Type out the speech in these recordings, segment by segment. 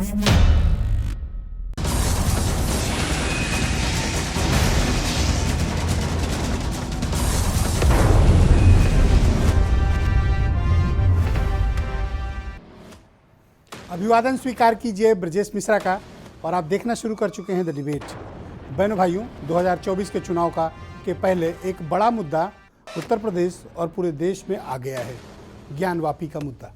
अभिवादन स्वीकार कीजिए ब्रजेश मिश्रा का और आप देखना शुरू कर चुके हैं द डिबेट। बहनों भाइयों, 2024 के चुनाव के पहले एक बड़ा मुद्दा उत्तर प्रदेश और पूरे देश में आ गया है, ज्ञानवापी का मुद्दा।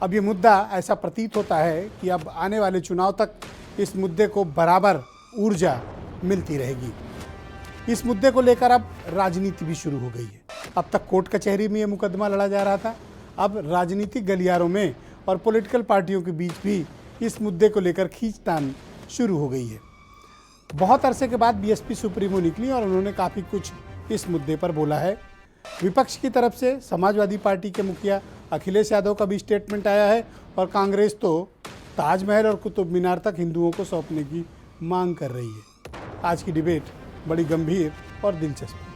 अब ये मुद्दा ऐसा प्रतीत होता है कि अब आने वाले चुनाव तक इस मुद्दे को बराबर ऊर्जा मिलती रहेगी। इस मुद्दे को लेकर अब राजनीति भी शुरू हो गई है। अब तक कोर्ट कचहरी में ये मुकदमा लड़ा जा रहा था, अब राजनीतिक गलियारों में और पॉलिटिकल पार्टियों के बीच भी इस मुद्दे को लेकर खींचतान शुरू हो गई है। बहुत अरसे के बाद बीएसपी सुप्रीमो निकली और उन्होंने काफ़ी कुछ इस मुद्दे पर बोला है। विपक्ष की तरफ से समाजवादी पार्टी के मुखिया अखिलेश यादव का भी स्टेटमेंट आया है और कांग्रेस तो ताजमहल और कुतुब मीनार तक हिंदुओं को सौंपने की मांग कर रही है। आज की डिबेट बड़ी गंभीर और दिलचस्प है।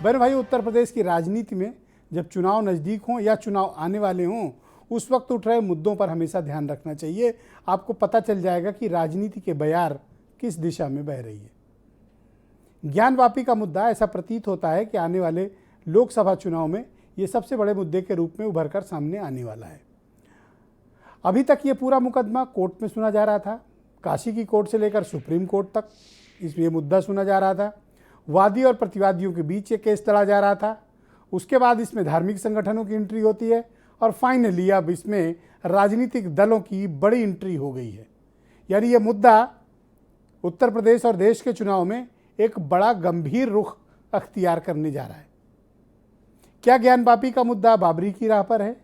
बहन भाई, उत्तर प्रदेश की राजनीति में जब चुनाव नज़दीक हों या चुनाव आने वाले हों, उस वक्त उठ रहे मुद्दों पर हमेशा ध्यान रखना चाहिए। आपको पता चल जाएगा कि राजनीति के बयार किस दिशा में बह रही है। ज्ञानवापी का मुद्दा ऐसा प्रतीत होता है कि आने वाले लोकसभा चुनाव में ये सबसे बड़े मुद्दे के रूप में उभरकर सामने आने वाला है। अभी तक ये पूरा मुकदमा कोर्ट में सुना जा रहा था। काशी की कोर्ट से लेकर सुप्रीम कोर्ट तक ये मुद्दा सुना जा रहा था। वादी और प्रतिवादियों के बीच ये केस लड़ा जा रहा था। उसके बाद इसमें धार्मिक संगठनों की एंट्री होती है और फाइनली अब इसमें राजनीतिक दलों की बड़ी एंट्री हो गई है। यानी ये मुद्दा उत्तर प्रदेश और देश के चुनाव में एक बड़ा गंभीर रुख अख्तियार करने जा रहा है। क्या ज्ञानवापी का मुद्दा बाबरी की राह पर है?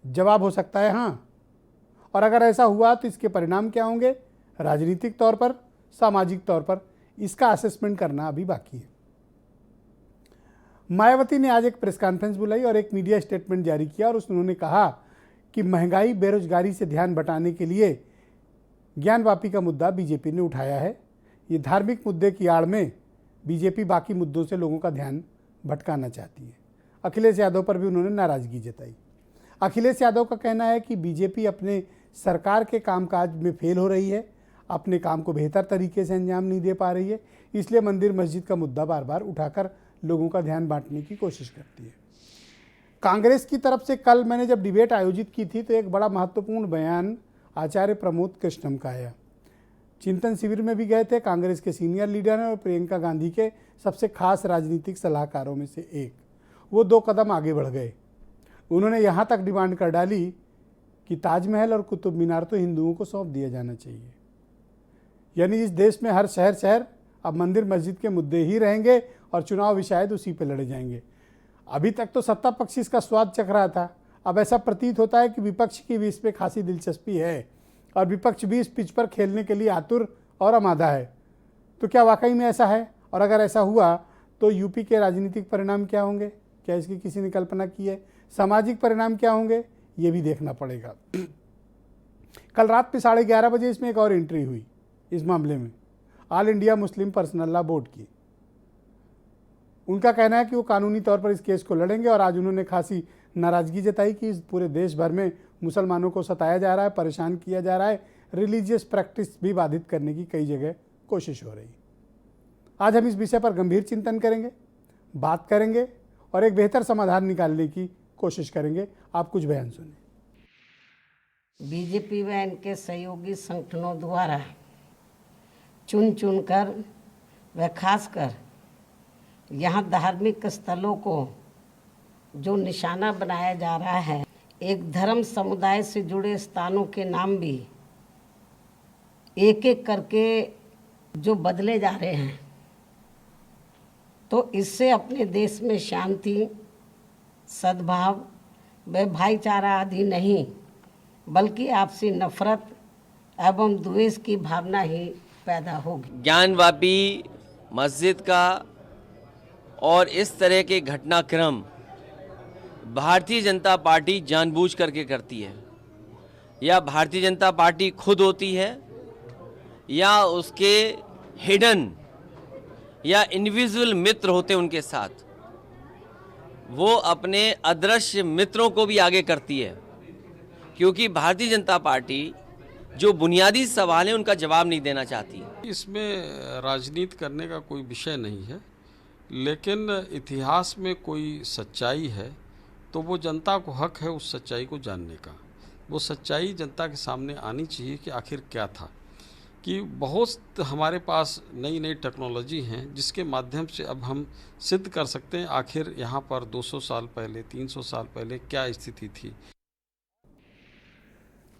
जवाब हो सकता है हाँ। और अगर ऐसा हुआ तो इसके परिणाम क्या होंगे राजनीतिक तौर पर, सामाजिक तौर पर, इसका असेसमेंट करना अभी बाकी है। मायावती ने आज एक प्रेस कॉन्फ्रेंस बुलाई और एक मीडिया स्टेटमेंट जारी किया और उन्होंने कहा कि महंगाई, बेरोजगारी से ध्यान बटाने के लिए ज्ञानवापी का मुद्दा बीजेपी ने उठाया है। ये धार्मिक मुद्दे की आड़ में बीजेपी बाकी मुद्दों से लोगों का ध्यान भटकाना चाहती है। अखिलेश यादव पर भी उन्होंने नाराज़गी जताई। अखिलेश यादव का कहना है कि बीजेपी अपने सरकार के कामकाज में फेल हो रही है, अपने काम को बेहतर तरीके से अंजाम नहीं दे पा रही है, इसलिए मंदिर मस्जिद का मुद्दा बार बार उठाकर लोगों का ध्यान बांटने की कोशिश करती है। कांग्रेस की तरफ से कल मैंने जब डिबेट आयोजित की थी तो एक बड़ा महत्वपूर्ण बयान आचार्य प्रमोद कृष्णम का आया। चिंतन शिविर में भी गए थे। कांग्रेस के सीनियर लीडर हैं और प्रियंका गांधी के सबसे खास राजनीतिक सलाहकारों में से एक। वो 2 कदम आगे बढ़ गए। उन्होंने यहाँ तक डिमांड कर डाली कि ताजमहल और कुतुब मीनार तो हिंदुओं को सौंप दिया जाना चाहिए। यानी इस देश में हर शहर अब मंदिर मस्जिद के मुद्दे ही रहेंगे और चुनाव भी शायद उसी पे लड़े जाएंगे। अभी तक तो सत्ता पक्ष इसका स्वाद चख रहा था। अब ऐसा प्रतीत होता है कि विपक्ष की भी इस पर खासी दिलचस्पी है और विपक्ष भी इस पिच पर खेलने के लिए आतुर और आमादा है। तो क्या वाकई में ऐसा है? और अगर ऐसा हुआ तो यूपी के राजनीतिक परिणाम क्या होंगे? क्या इसकी किसी ने कल्पना की है? सामाजिक परिणाम क्या होंगे? ये भी देखना पड़ेगा। कल रात में 11:30 बजे इसमें एक और एंट्री हुई इस मामले में, all India Muslim personal law board की। उनका कहना है कि वो कानूनी तौर पर इस केस को लड़ेंगे और आज उन्होंने खासी नाराज़गी जताई कि इस पूरे देश भर में मुसलमानों को सताया जा रहा है, परेशान किया जा रहा है, रिलीजियस प्रैक्टिस भी बाधित करने की कई जगह कोशिश हो रही। आज हम इस विषय पर गंभीर चिंतन करेंगे, बात करेंगे और एक बेहतर समाधान निकालने की कोशिश करेंगे। आप कुछ बयान सुनिए। बीजेपी व इनके सहयोगी संगठनों द्वारा चुन चुनकर व खासकर यहाँ धार्मिक स्थलों को जो निशाना बनाया जा रहा है, एक धर्म समुदाय से जुड़े स्थानों के नाम भी एक एक करके जो बदले जा रहे हैं, तो इससे अपने देश में शांति, सद्भाव व भाईचारा आदि नहीं बल्कि आपसी नफरत एवं द्वेष की भावना ही पैदा होगी। ज्ञानवापी मस्जिद का और इस तरह के घटनाक्रम भारतीय जनता पार्टी जानबूझ करके करती है, या भारतीय जनता पार्टी खुद होती है या उसके हिडन या इंडिविजुअल मित्र होते उनके साथ, वो अपने अदृश्य मित्रों को भी आगे करती है। क्योंकि भारतीय जनता पार्टी जो बुनियादी सवाल हैं उनका जवाब नहीं देना चाहती। इसमें राजनीति करने का कोई विषय नहीं है, लेकिन इतिहास में कोई सच्चाई है तो वो जनता को हक है उस सच्चाई को जानने का। वो सच्चाई जनता के सामने आनी चाहिए कि आखिर क्या था, कि बहुत हमारे पास नई नई टेक्नोलॉजी हैं जिसके माध्यम से अब हम सिद्ध कर सकते हैं आखिर यहाँ पर 200 साल पहले 300 साल पहले क्या स्थिति थी।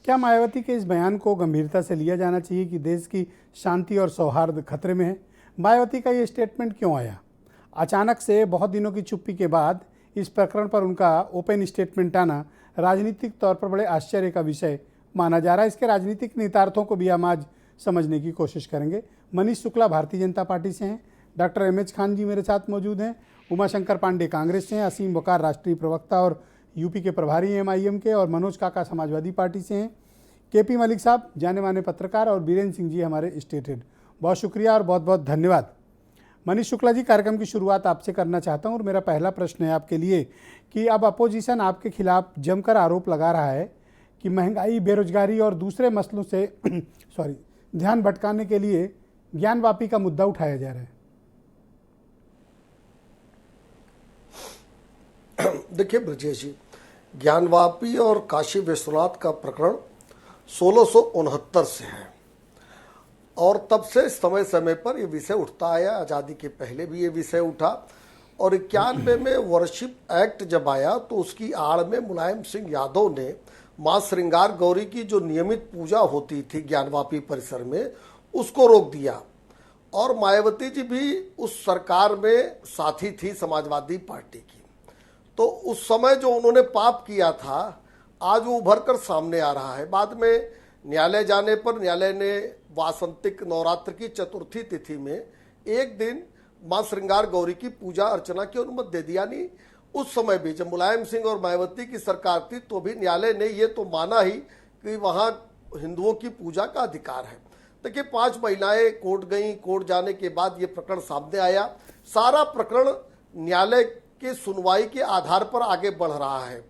क्या मायावती के इस बयान को गंभीरता से लिया जाना चाहिए कि देश की शांति और सौहार्द खतरे में है? मायावती का ये स्टेटमेंट क्यों आया? अचानक से बहुत दिनों की चुप्पी के बाद इस प्रकरण पर उनका ओपन स्टेटमेंट आना राजनीतिक तौर पर बड़े आश्चर्य का विषय माना जा रहा है। इसके राजनीतिक निहितार्थों को भी हम आज समझने की कोशिश करेंगे। मनीष शुक्ला भारतीय जनता पार्टी से हैं, डॉक्टर एम एच खान जी मेरे साथ मौजूद हैं, उमाशंकर पांडे कांग्रेस से हैं, असीम वकार राष्ट्रीय प्रवक्ता और यूपी के प्रभारी हैं MIM के, और मनोज काका समाजवादी पार्टी से हैं, KP मलिक साहब जाने माने पत्रकार, और बीरेन्द्र सिंह जी हमारे स्टेट हेड। बहुत शुक्रिया और बहुत बहुत धन्यवाद। मनीष शुक्ला जी, कार्यक्रम की शुरुआत आपसे करना चाहता हूं और मेरा पहला प्रश्न है आपके लिए कि अब अपोजिशन आपके खिलाफ जमकर आरोप लगा रहा है कि महंगाई, बेरोजगारी और दूसरे मसलों से ध्यान भटकाने के लिए ज्ञानवापी का मुद्दा उठाया जा रहा है। देखिए ब्रजेश जी, ज्ञानवापी और काशी विश्वनाथ का प्रकरण 1669 से है और तब से समय समय पर ये विषय उठता आया। आज़ादी के पहले भी ये विषय उठा और 91 में वर्शिप एक्ट जब आया तो उसकी आड़ में मुलायम सिंह यादव ने माँ श्रृंगार गौरी की जो नियमित पूजा होती थी ज्ञानवापी परिसर में, उसको रोक दिया। और मायावती जी भी उस सरकार में साथी थी समाजवादी पार्टी की। तो उस समय जो उन्होंने पाप किया था आज वो उभर कर सामने आ रहा है। बाद में न्यायालय जाने पर न्यायालय ने वासंतिक नवरात्र की चतुर्थी तिथि में एक दिन मां श्रृंगार गौरी की पूजा अर्चना की अनुमति दे दिया। नहीं, उस समय भी जब मुलायम सिंह और मायावती की सरकार थी तो भी न्यायालय ने ये तो माना ही कि वहां हिंदुओं की पूजा का अधिकार है। देखिए 5 महिलाएं कोर्ट गई, कोर्ट जाने के बाद ये प्रकरण सामने आया। सारा प्रकरण न्यायालय की सुनवाई के आधार पर आगे बढ़ रहा है।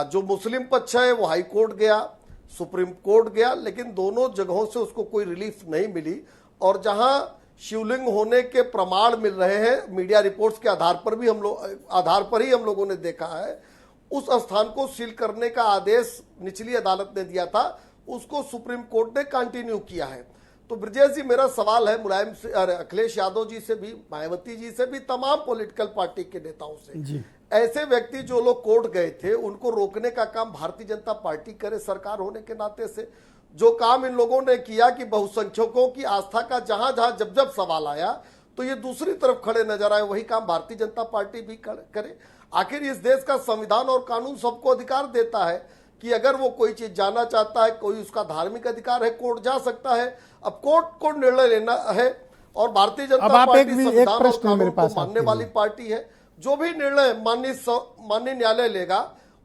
जो मुस्लिम पक्ष है वो हाई कोर्ट गया, सुप्रीम कोर्ट गया, लेकिन दोनों जगहों से उसको कोई रिलीफ नहीं मिली। और जहां शिवलिंग होने के प्रमाण मिल रहे हैं मीडिया रिपोर्ट्स के आधार पर ही हम लोगों ने देखा है, उस स्थान को सील करने का आदेश निचली अदालत ने दिया था, उसको सुप्रीम कोर्ट ने कंटिन्यू किया है। तो ब्रजेश जी, मेरा सवाल है मुलायम से, अखिलेश यादव जी से भी, मायावती जी से भी, तमाम पॉलिटिकल पार्टी के नेताओं से, ऐसे व्यक्ति जो लोग कोर्ट गए थे उनको रोकने का काम भारतीय जनता पार्टी करे सरकार होने के नाते से। जो काम इन लोगों ने किया कि बहुसंख्यकों की आस्था का जहां जहां जब जब सवाल आया तो ये दूसरी तरफ खड़े नजर आए, वही काम भारतीय जनता पार्टी भी करे। आखिर इस देश का संविधान और कानून सबको अधिकार देता है कि अगर वो कोई चीज जानना चाहता है, कोई उसका धार्मिक अधिकार है, कोर्ट जा सकता है। अब कोर्ट को निर्णय लेना है और भारतीय जनता पार्टी संविधान और कानून को मानने वाली पार्टी है। जो भी निर्णय माननीय न्यायालय लेगा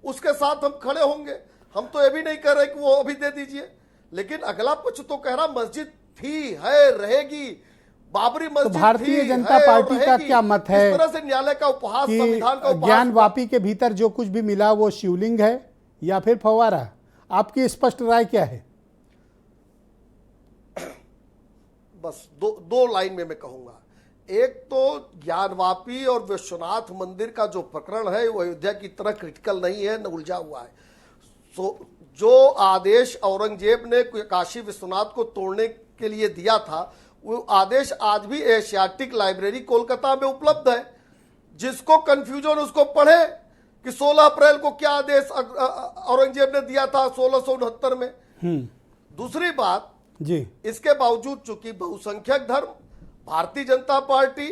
उसके साथ हम खड़े होंगे। हम तो ये भी नहीं कह रहे कि वो अभी दे दीजिए, लेकिन अगला पक्ष तो कह रहा मस्जिद थी, है, रहेगी, बाबरी मस्जिद तो भारतीय जनता पार्टी का क्या मत है इस तरह से न्यायालय का उपहास, संविधान का उपहास? ज्ञानवापी के भीतर जो कुछ भी मिला वो शिवलिंग है या फिर फव्वारा? आपकी स्पष्ट राय क्या है? बस दो लाइन में मैं कहूंगा। एक तो ज्ञानवापी और विश्वनाथ मंदिर का जो प्रकरण है वो अयोध्या की तरह क्रिटिकल नहीं है, न उलझा हुआ है। जो आदेश औरंगजेब ने काशी विश्वनाथ को तोड़ने के लिए दिया था वो आदेश आज भी एशियाटिक लाइब्रेरी कोलकाता में उपलब्ध है। जिसको कंफ्यूजन उसको पढ़े कि 16 अप्रैल को क्या आदेश औरंगजेब ने दिया था 1669 में। दूसरी बात जी, इसके बावजूद चूंकि बहुसंख्यक धर्म भारतीय जनता पार्टी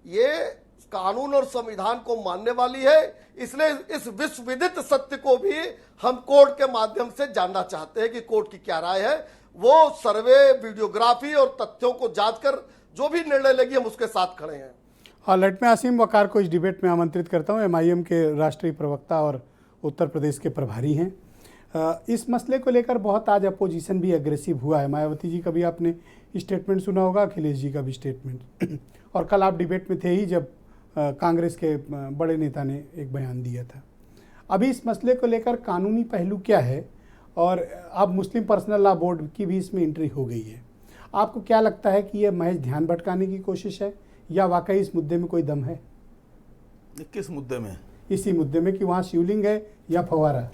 ये कानून और संविधान को मानने वाली है, इसलिए इस विश्व विदित सत्य को भी हम कोर्ट के माध्यम से जानना चाहते हैं कि कोर्ट की क्या राय है। वो सर्वे, वीडियोग्राफी और तथ्यों को जांच कर जो भी निर्णय लेगी हम उसके साथ खड़े हैं। हालांकि मैं असीम वकार को इस डिबेट में आमंत्रित करता हूं। MIM के राष्ट्रीय प्रवक्ता और उत्तर प्रदेश के प्रभारी हैं। इस मसले को लेकर बहुत आज अपोजिशन भी एग्रेसिव हुआ है। मायावती जी का भी आपने स्टेटमेंट सुना होगा, अखिलेश जी का भी स्टेटमेंट और कल आप डिबेट में थे ही जब कांग्रेस के बड़े नेता ने एक बयान दिया था। अभी इस मसले को लेकर कानूनी पहलू क्या है और अब मुस्लिम पर्सनल लॉ बोर्ड की भी इसमें एंट्री हो गई है। आपको क्या लगता है कि ये महज ध्यान भटकाने की कोशिश है या वाकई इस मुद्दे में कोई दम है? किस मुद्दे में? इसी मुद्दे में कि वहाँ शिवलिंग है या फव्वारा?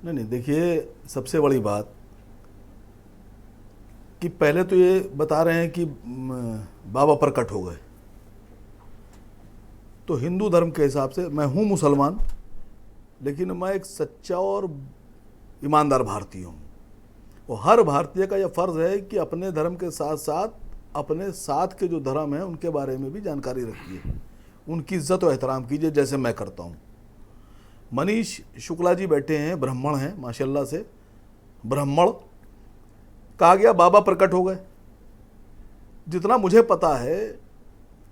नहीं, देखिए, सबसे बड़ी बात कि पहले तो ये बता रहे हैं कि बाबा प्रकट हो गए, तो हिंदू धर्म के हिसाब से मैं हूँ मुसलमान, लेकिन मैं एक सच्चा और ईमानदार भारतीय हूँ। और हर भारतीय का यह फ़र्ज़ है कि अपने धर्म के साथ साथ अपने साथ के जो धर्म हैं उनके बारे में भी जानकारी रखिए, उनकी इज्जत और एहतराम कीजिए, जैसे मैं करता हूँ। मनीष शुक्ला जी बैठे हैं, ब्राह्मण हैं माशाल्लाह से, ब्राह्मण, कहा गया बाबा प्रकट हो गए। जितना मुझे पता है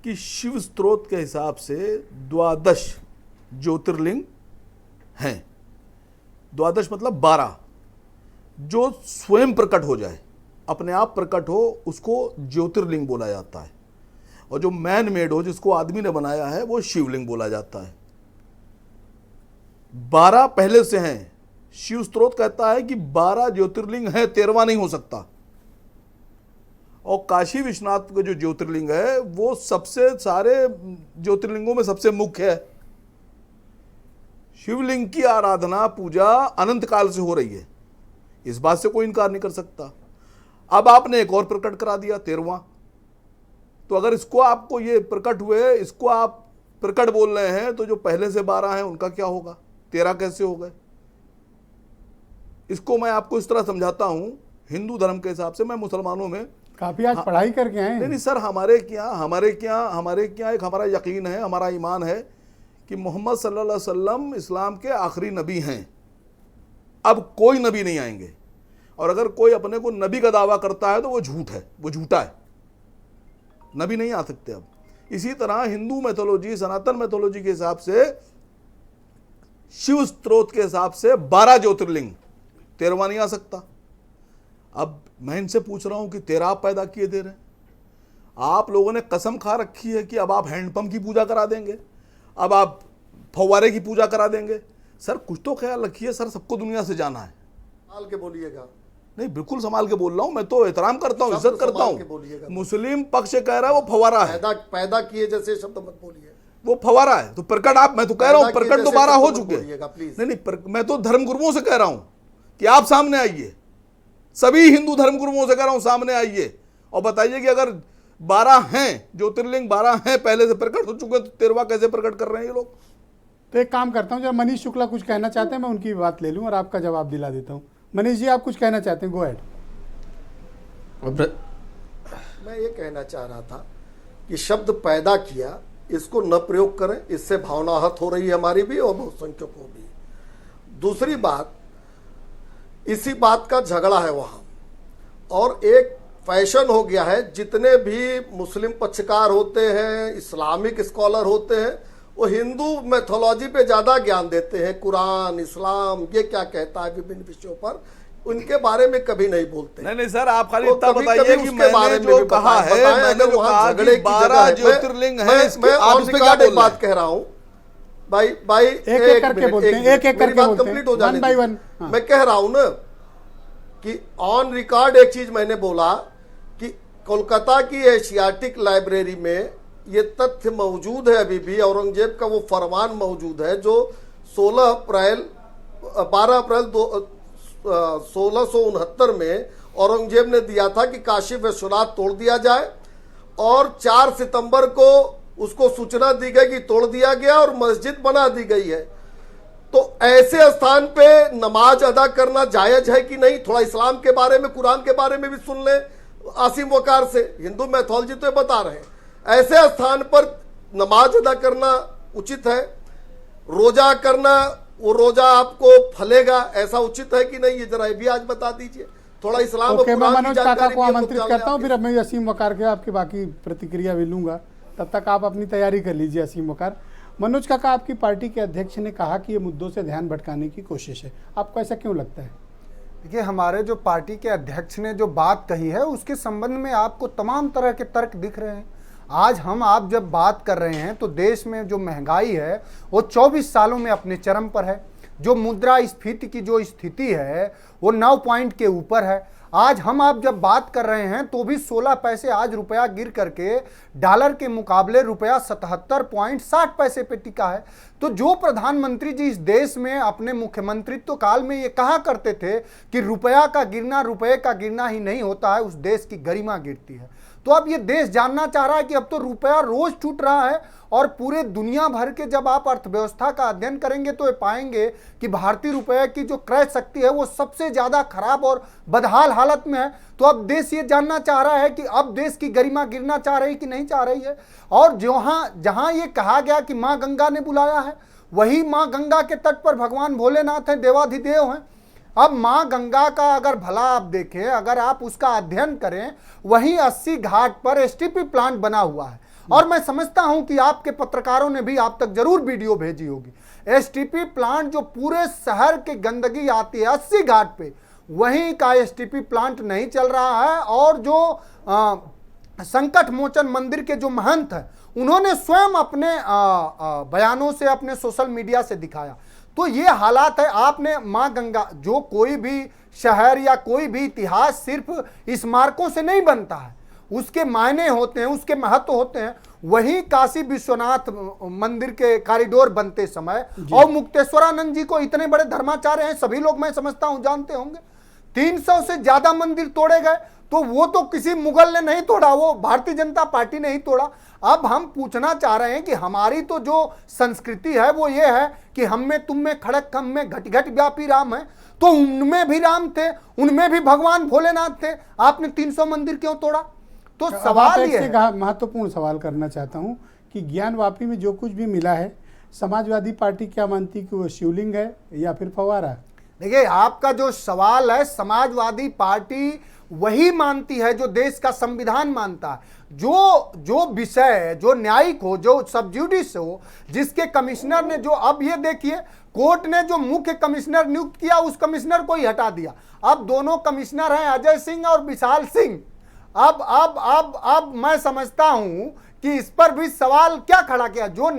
कि शिव स्त्रोत के हिसाब से 12 ज्योतिर्लिंग हैं। 12 मतलब 12, जो स्वयं प्रकट हो जाए, अपने आप प्रकट हो, उसको ज्योतिर्लिंग बोला जाता है। और जो मैन मेड हो, जिसको आदमी ने बनाया है, वो शिवलिंग बोला जाता है। 12 पहले से हैं। शिव स्त्रोत कहता है कि 12 ज्योतिर्लिंग है, 13वां नहीं हो सकता। और काशी विश्वनाथ का जो ज्योतिर्लिंग है वो सबसे सारे ज्योतिर्लिंगों में सबसे मुख्य है। शिवलिंग की आराधना पूजा अनंत काल से हो रही है, इस बात से कोई इनकार नहीं कर सकता। अब आपने एक और प्रकट करा दिया, 13वां। तो अगर इसको आपको ये प्रकट हुए, इसको आप प्रकट बोल रहे हैं, तो जो पहले से 12 हैं उनका क्या होगा? 13 कैसे हो गए? इसको मैं आपको इस तरह समझाता हूं, हिंदू धर्म के हिसाब से। मैं मुसलमानों में काफी आज पढ़ाई करके आए हैं। नहीं सर, हमारे क्या एक हमारा यकीन है, हमारा ईमान है कि मोहम्मद सल्लल्लाहु अलैहि वसल्लम इस्लाम के आखिरी नबी हैं। अब कोई नबी नहीं आएंगे, और अगर कोई अपने को नबी का दावा करता है तो वो झूठ है, वो झूठा है, नबी नहीं आ सकते। अब इसी तरह हिंदू मैथोलॉजी, सनातन मैथोलॉजी के हिसाब से, शिव स्त्रोत के हिसाब से 12 ज्योतिर्लिंग, 13वां नहीं आ सकता। अब मैं इनसे पूछ रहा हूं कि 13 आप पैदा किए दे रहे हैं। आप लोगों ने कसम खा रखी है कि अब आप हैंडपंप की पूजा करा देंगे, अब आप फव्वारे की पूजा करा देंगे। सर कुछ तो ख्याल रखिए सर, सबको दुनिया से जाना है। संभाल के बोलिएगा। नहीं, बिल्कुल संभाल के बोल रहा हूं, मैं तो एहतराम करता हूं, इज्जत करता हूं। मुस्लिम पक्ष कह रहा है वो फव्वारा है, पैदा किए जैसे शब्द मत बोलिए, वो फव्वारा है। तो प्रकट, आप, मैं तो कह रहा हूं प्रकट तो 12 हो चुके हैं। नहीं, मैं तो धर्म गुरुओं से कह रहा हूं कि आप सामने आइए, सभी हिंदू धर्म गुरुओं से कह रहा हूं, सामने आइए और बताइए कि अगर 12 हैं ज्योतिर्लिंग, 12 हैं पहले से प्रकट हो चुके, तो 13वां कैसे प्रकट कर रहे हैं ये लोग? तो एक काम करता हूं, जब मनीष शुक्ला कुछ कहना चाहते हैं मैं उनकी बात ले लूं और आपका जवाब दिला देता हूं। मनीष जी, आप कुछ कहना चाहते हैं, गो अहेड। मैं ये कहना चाह रहा था कि शब्द पैदा किया, इसको न प्रयोग करें, इससे भावना आहत हो रही है हमारी भी और बहुसंख्यकों को भी। दूसरी बात, इसी बात का झगड़ा है वहां, और एक फैशन हो गया है, जितने भी मुस्लिम पक्षकार होते हैं, इस्लामिक स्कॉलर होते हैं, वो हिंदू मैथोलॉजी पे ज्यादा ज्ञान देते हैं। कुरान, इस्लाम ये क्या कहता है विभिन्न विषयों पर, उनके बारे में कभी नहीं बोलते। नहीं सर, आप खाली इतना बताइए कि मैंने जो कहा है, मैंने जो कहा कि 12 ज्योतिर्लिंग है, आप इस पे क्या बोल रहे हैं? बात कह रहा हूं भाई, एक करके बोलते हैं, एक करके बोलते हैं, कंप्लीट हो जाने वन बाय वन। मैं कह रहा हूं ना कि ऑन रिकॉर्ड एक चीज मैंने बोला कि कोलकाता की एशियाटिक लाइब्रेरी में ये तथ्य मौजूद है, अभी भी औरंगजेब का वो फरमान मौजूद है जो 12 अप्रैल 1669 में औरंगजेब ने दिया था कि काशी विश्वनाथ तोड़ दिया जाए, और 4 सितंबर को उसको सूचना दी गई कि तोड़ दिया गया और मस्जिद बना दी गई है। तो ऐसे स्थान पे नमाज अदा करना जायज है कि नहीं? थोड़ा इस्लाम के बारे में, कुरान के बारे में भी सुन ले आसिम वकार से। हिंदू मैथोलॉजी तो बता रहे हैं ऐसे स्थान पर नमाज अदा करना उचित है, रोजा करना, वो रोजा आपको फलेगा, ऐसा उचित है कि नहीं? ये जरा भी आज बता दीजिए थोड़ा इस्लाम और मैं कुरान की मनोज काका जानकारी को भी हमको आमंत्रित जानना करता हूँ, है। फिर मैं असीम वकार के आपकी बाकी प्रतिक्रिया भी लूंगा, तब तक आप अपनी तैयारी कर लीजिए। असीम वकार, मनोज काका, आपकी पार्टी के अध्यक्ष ने कहा कि ये मुद्दों से ध्यान भटकाने की कोशिश है, आपको ऐसा क्यों लगता है? देखिए, हमारे जो पार्टी के अध्यक्ष ने जो बात कही है उसके संबंध में आपको तमाम तरह के तर्क दिख रहे हैं। आज आप जब बात कर रहे हैं तो देश में जो महंगाई है वो 24 सालों में अपने चरम पर है। जो मुद्रास्फीति की जो स्थिति है वो 9 पॉइंट के ऊपर है। आज हम आप जब बात कर रहे हैं तो भी 16 पैसे आज रुपया गिर करके डॉलर के मुकाबले रुपया 77.60 पे टिका है। तो जो प्रधानमंत्री जी इस देश में अपने मुख्यमंत्रित्व काल में ये कहा करते थे कि रुपया का गिरना रुपये का गिरना ही नहीं होता है, उस देश की गरिमा गिरती है। तो अब ये देश जानना चाह रहा है कि अब तो रुपया रोज टूट रहा है, और पूरे दुनिया भर के जब आप अर्थव्यवस्था का अध्ययन करेंगे तो ये पाएंगे कि भारतीय रुपये की जो क्रय शक्ति है वो सबसे ज्यादा खराब और बदहाल हालत में है। तो अब देश ये जानना चाह रहा है कि अब देश की गरिमा गिरना चाह रही कि नहीं चाह रही है। और जहां ये कहा गया कि मां गंगा ने बुलाया है, वही मां गंगा के तट पर भगवान भोलेनाथ हैं, देवाधिदेव हैं। अब मां गंगा का अगर भला आप देखें, अगर आप उसका अध्ययन करें, वहीं 80 घाट पर एसटीपी प्लांट बना हुआ है। और मैं समझता हूं कि आपके पत्रकारों ने भी आप तक जरूर वीडियो भेजी होगी। एसटीपी प्लांट जो पूरे शहर के गंदगी आती है 80 घाट पे, वहीं का एसटीपी प्लांट नहीं चल रहा है। और जो संकट मोचन मंदिर के जो महंत हैं, उन्होंने स्वयं अपने बयानों से, अपने सोशल मीडिया से दिखाया। तो ये हालात है। आपने मां गंगा, जो कोई भी शहर या कोई भी इतिहास सिर्फ स्मारकों से नहीं बनता है, उसके मायने होते हैं, उसके महत्व होते हैं। वही काशी विश्वनाथ मंदिर के कॉरिडोर बनते समय और मुक्तेश्वरानंद जी को, इतने बड़े धर्माचार्य हैं, सभी लोग मैं समझता हूं जानते होंगे, 300 से ज्यादा मंदिर तोड़े गए। तो वो तो किसी मुगल ने नहीं तोड़ा, वो भारतीय जनता पार्टी ने ही तोड़ा। अब हम पूछना चाह रहे हैं कि हमारी तो जो संस्कृति है वो ये है कि हम में तुम में खड़क खम में घट घट व्यापी राम है। तो उनमें भी राम थे, उनमें भी भगवान भोलेनाथ थे, आपने 300 मंदिर क्यों तोड़ा? तो सवाल ये है, महत्वपूर्ण सवाल करना चाहता हूं कि ज्ञानवापी में जो कुछ भी मिला है, समाजवादी पार्टी क्या मानती कि वो शिवलिंग है या फिर फव्वारा? देखिए, आपका जो सवाल है, समाजवादी पार्टी वही मानती है जो देश का संविधान मानता है। जो विषय, जो न्यायिक हो, जो सबजुडिस हो, जिसके कमिश्नर ने, जो अब ये देखिए कोर्ट ने जो मुख्य कमिश्नर नियुक्त किया उस कमिश्नर को ही हटा दिया। अब दोनों कमिश्नर हैं अजय सिंह और विशाल सिंह। अब मैं समझता हूं कि इस पर भी सवाल क्या खड़ा किया, जो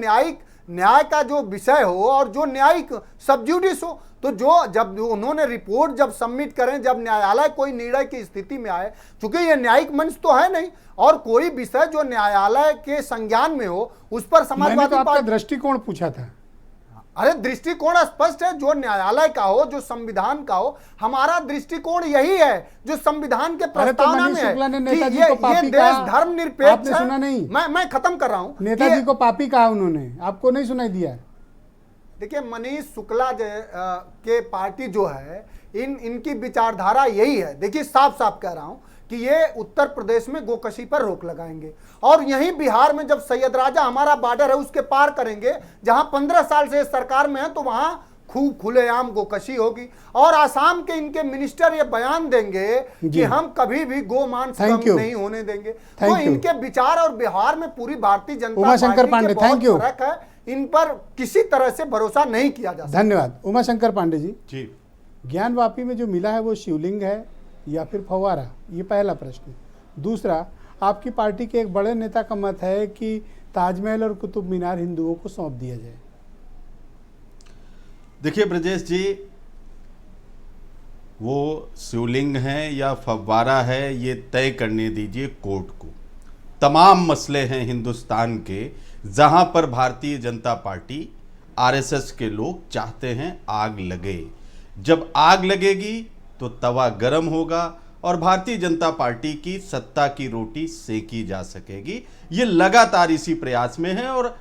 न्याय का जो विषय हो और जो न्यायिक सबजुडिस हो। तो जब उन्होंने रिपोर्ट जब सबमिट करें, जब न्यायालय कोई निर्णय की स्थिति में आए, चूंकि ये न्यायिक मंच तो है नहीं, और कोई विषय जो न्यायालय के संज्ञान में हो उस पर समाजवादी आपका दृष्टिकोण पूछा था। अरे दृष्टिकोण स्पष्ट है, जो न्यायालय का हो, जो संविधान का हो। हमारा दृष्टिकोण यही है जो संविधान के प्रस्तावना में है कि ये देश धर्मनिरपेक्ष है। सुना नहीं? मैं खत्म कर रहा हूं। नेताजी को पापी कहा उन्होंने, आपको नहीं सुनाई दिया? देखिए, मनीष शुक्ला के पार्टी जो है, इनकी विचारधारा यही है। देखिए, साफ साफ कह रहा हूं कि ये उत्तर प्रदेश में गोकशी पर रोक लगाएंगे, और यहीं बिहार में जब सैयद राजा, हमारा बॉर्डर है, उसके पार करेंगे, जहां 15 साल से सरकार में है, तो वहां खूब खुलेआम गोकशी होगी। और आसाम के इनके मिनिस्टर ये बयान देंगे कि हम कभी भी गो मांस कम नहीं होने देंगे। तो इनके विचार और बिहार में पूरी भारतीय जनता पार्टी के बहुत फर्क है। इन पर किसी तरह से भरोसा नहीं किया जा सकता। धन्यवाद। उमाशंकर पांडे जी, ज्ञानवापी में जो मिला है वो शिवलिंग है या फिर फव्वारा? ये पहला प्रश्न। दूसरा, आपकी पार्टी के एक बड़े नेता का मत है कि ताजमहल और कुतुब मीनार हिंदुओं को सौंप दिया जाए। देखिए ब्रजेश जी, वो शिवलिंग है या फव्वारा है ये तय करने दीजिए कोर्ट को। तमाम मसले हैं हिंदुस्तान के जहां पर भारतीय जनता पार्टी, आरएसएस के लोग चाहते हैं आग लगे। जब आग लगेगी तो तवा गर्म होगा और भारतीय जनता पार्टी की सत्ता की रोटी सेकी जा सकेगी। ये लगातार इसी प्रयास में है। और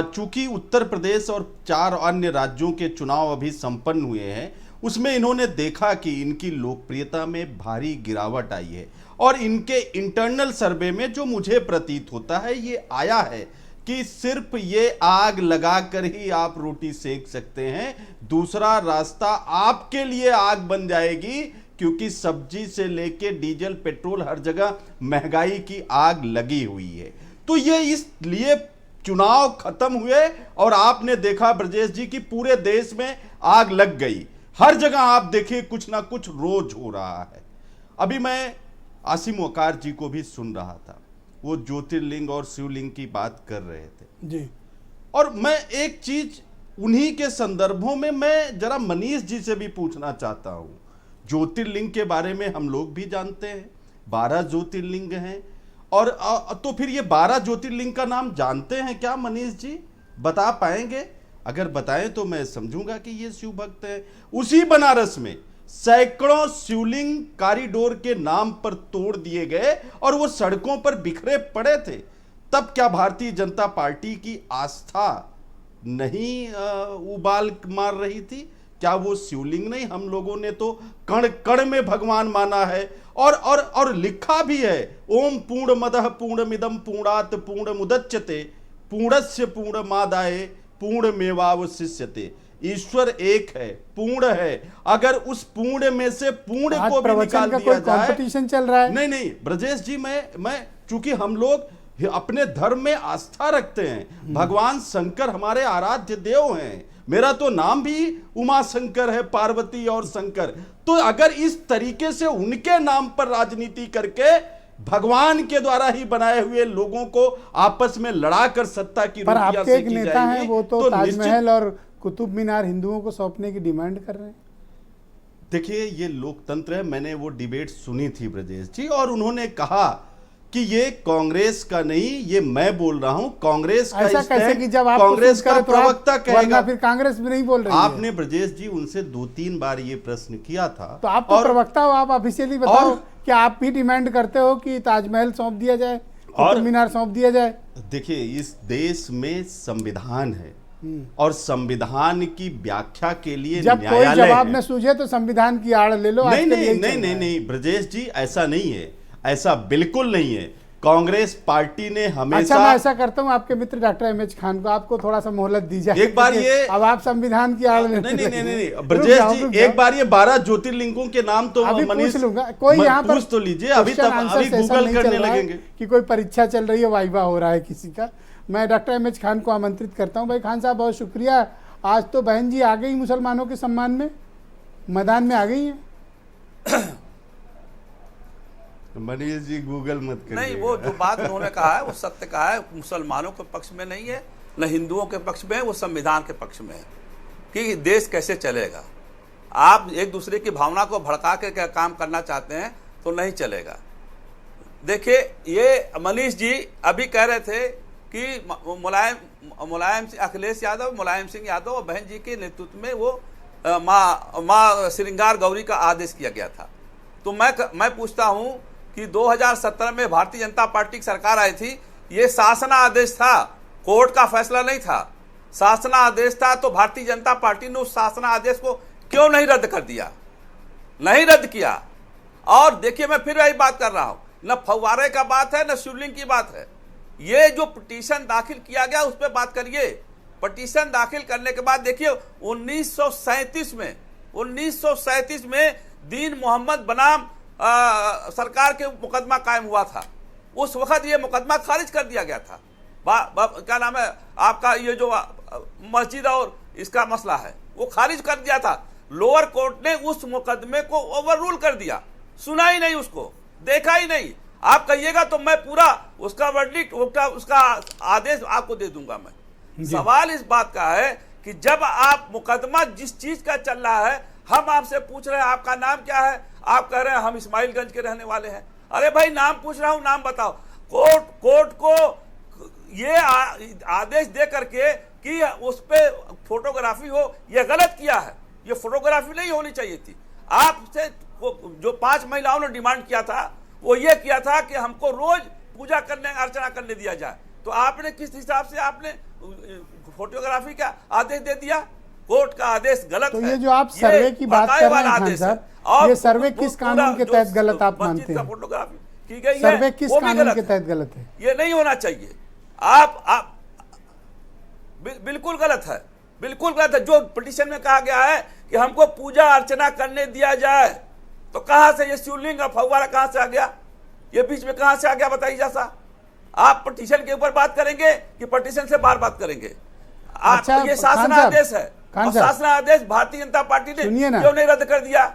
चूंकि उत्तर प्रदेश और 4 अन्य राज्यों के चुनाव अभी संपन्न हुए हैं, उसमें इन्होंने देखा कि इनकी लोकप्रियता में भारी गिरावट आई है। और इनके इंटरनल सर्वे में जो मुझे प्रतीत होता है ये आया है कि सिर्फ ये आग लगाकर ही आप रोटी सेक सकते हैं, दूसरा रास्ता आपके लिए आग बन जाएगी, क्योंकि सब्जी से लेके डीजल पेट्रोल हर जगह महंगाई की आग लगी हुई है। तो ये इसलिए चुनाव खत्म हुए और आपने देखा ब्रजेश जी की पूरे देश में आग लग गई। हर जगह आप देखिए कुछ ना कुछ रोज हो रहा है। अभी मैं आसिम वकार जी को भी सुन रहा था, वो ज्योतिर्लिंग और शिवलिंग की बात कर रहे थे जी। और मैं एक चीज उन्हीं के संदर्भों में मैं जरा मनीष जी से भी पूछना चाहता हूं। ज्योतिर्लिंग के बारे में हम लोग भी जानते हैं, 12 ज्योतिर्लिंग हैं, और तो फिर ये 12 ज्योतिर्लिंग का नाम जानते हैं क्या मनीष जी? बता पाएंगे? अगर बताएं तो मैं समझूंगा कि ये शिव भक्त है। उसी बनारस में सैकड़ों शिवलिंग कॉरिडोर के नाम पर तोड़ दिए गए और वो सड़कों पर बिखरे पड़े थे। तब क्या भारतीय जनता पार्टी की आस्था नहीं उबाल मार रही थी? क्या वो शिवलिंग नहीं? हम लोगों ने तो कण कण में भगवान माना है, और लिखा भी है, ओम पूर्णमदः पूर्णमिदं पूर्णात् पूर्णमुदच्यते पूर्णस्य पूर्णमादाय पूर्णमेवावशिष्यते। ईश्वर एक है, पूर्ण है। अगर उस पूर्ण में से पूर्ण आज को भी प्रवचन निकाल का दिया कोई जाए, कंपटीशन चल रहा है? नहीं ब्रजेश जी, मैं चूंकि हम लोग अपने धर्म में आस्था रखते हैं, भगवान शंकर हमारे आराध्य देव हैं, मेरा तो नाम भी उमा शंकर है, पार्वती और शंकर। तो अगर इस तरीके से उनके नाम पर राजनीति करके भगवान के द्वारा ही बनाए हुए लोगों को आपस में लड़ाकर सत्ता की पर रोटियां आपके एक सेकी नेता जाएंगी, हैं, वो तो निश्चित। ताजमहल और कुतुब मीनार हिंदुओं को सौंपने की डिमांड कर रहे हैं। देखिए, ये लोकतंत्र है। मैंने वो डिबेट सुनी थी ब्रजेश जी, और उन्होंने कहा कि ये कांग्रेस का नहीं, ये मैं बोल रहा हूं, कांग्रेस का ऐसा कैसे कि जब आप कांग्रेस का प्रवक्ता कहेगा, फिर कांग्रेस भी नहीं बोल रही है। आपने ब्रजेश जी उनसे 2-3 बार ये प्रश्न किया था। तो आप तो प्रवक्ता हो, आप ऑफिशियली बताओ कि आप भी डिमांड करते हो कि ताजमहल सौंप दिया जाए, कुतुब मीनार सौंप दिया जाए। देखिए, इस देश में संविधान है और संविधान की व्याख्या के लिए जब कोई जवाब न सूझे तो संविधान की आड़ ले लो। नहीं ब्रजेश जी, ऐसा नहीं है, ऐसा बिल्कुल नहीं है। कांग्रेस पार्टी ने हमेशा, अच्छा, मैं ऐसा करता हूं, आपके मित्र डॉक्टर एमएच खान को आपको थोड़ा सा मोहलत दी जाए। एक बार ये, अब आप संविधान की आड़ ले। नहीं ब्रजेश जी, एक बार ये 12 ज्योतिर्लिंगों के नाम तो अभी मनीष पूछ लूंगा। कोई यहाँ पर पूछ तो लीजिए, अभी गूगल करने लगेंगे कि कोई परीक्षा चल रही है, वाइवा हो रहा है किसी का। मैं डॉक्टर एमएच खान को आमंत्रित करता हूं। भाई खान साहब, बहुत शुक्रिया, आज तो बहन जी आ गई मुसलमानों के सम्मान में, मैदान में आ गई हैं। मनीष जी गूगल मत करिए। नहीं, वो जो बात उन्होंने कहा है वो सत्य कहा है। मुसलमानों के पक्ष में नहीं है, न हिंदुओं के पक्ष में है, वो संविधान के पक्ष में है कि देश कैसे चलेगा। आप एक दूसरे की भावना को भड़का के काम करना चाहते हैं तो नहीं चलेगा। देखिए, ये मनीष जी अभी कह रहे थे कि मुलायम अखिलेश यादव, मुलायम सिंह यादव और बहन जी के नेतृत्व में वो माँ श्रृंगार गौरी का आदेश किया गया था। तो मैं पूछता हूं कि 2017 में भारतीय जनता पार्टी की सरकार आई थी, ये शासनादेश था, कोर्ट का फैसला नहीं था, शासनादेश था। तो भारतीय जनता पार्टी ने उस शासनादेश को क्यों नहीं रद्द कर दिया? नहीं रद्द किया। और देखिए, मैं फिर वही बात कर रहा हूं, न फव्वारे का बात है न शिवलिंग की बात है। ये जो पिटीशन दाखिल किया गया उस पर बात करिए। पिटीशन दाखिल करने के बाद देखिए 1937 में दीन मोहम्मद बनाम सरकार के मुकदमा कायम हुआ था। उस वक्त ये मुकदमा खारिज कर दिया गया था। क्या नाम है आपका, ये जो मस्जिद और इसका मसला है वो खारिज कर दिया था। लोअर कोर्ट ने उस मुकदमे को ओवर रूल कर दिया, सुना ही नहीं, उसको देखा ही नहीं। आप कहिएगा तो मैं पूरा उसका वर्डिक्ट, उसका आदेश आपको दे दूंगा मैं। सवाल इस बात का है कि जब आप मुकदमा जिस चीज का चल रहा है, हम आपसे पूछ रहे हैं आपका नाम क्या है, आप कह रहे हैं हम इस्माइलगंज के रहने वाले हैं। अरे भाई, नाम पूछ रहा हूं, नाम बताओ। कोर्ट को ये आदेश दे करके कि उस पे फोटोग्राफी हो, यह गलत किया है। ये फोटोग्राफी नहीं होनी चाहिए थी। आपसे जो 5 महिलाओं ने डिमांड किया था वो ये किया था कि हमको रोज पूजा करने, अर्चना करने दिया जाए। तो आपने किस हिसाब से आपने फोटोग्राफी का आदेश दे दिया? कोर्ट का आदेश गलत है। तो ये जो आप सर्वे की बात कर रहे हैं खान साहब, ये सर्वे किस कानून के तहत गलत आप मानते हैं? फोटोग्राफी की गई है, सर्वे किस कानून के तहत गलत है? ये नहीं होना चाहिए। आप बिल्कुल गलत है, बिल्कुल गलत है। जो पिटीशन में कहा गया है कि हमको पूजा अर्चना करने दिया जाए, तो कहां से ये शिवलिंग और फव्वारा कहां से आ गया? ये बीच में कहां से आ गया बताइए जैसा। आप पिटीशन के ऊपर बात करेंगे कि पिटीशन से बाहर बात करेंगे? अच्छा, ये शासनादेश है, और शासनादेश भारतीय जनता पार्टी ने क्यों नहीं रद्द कर दिया?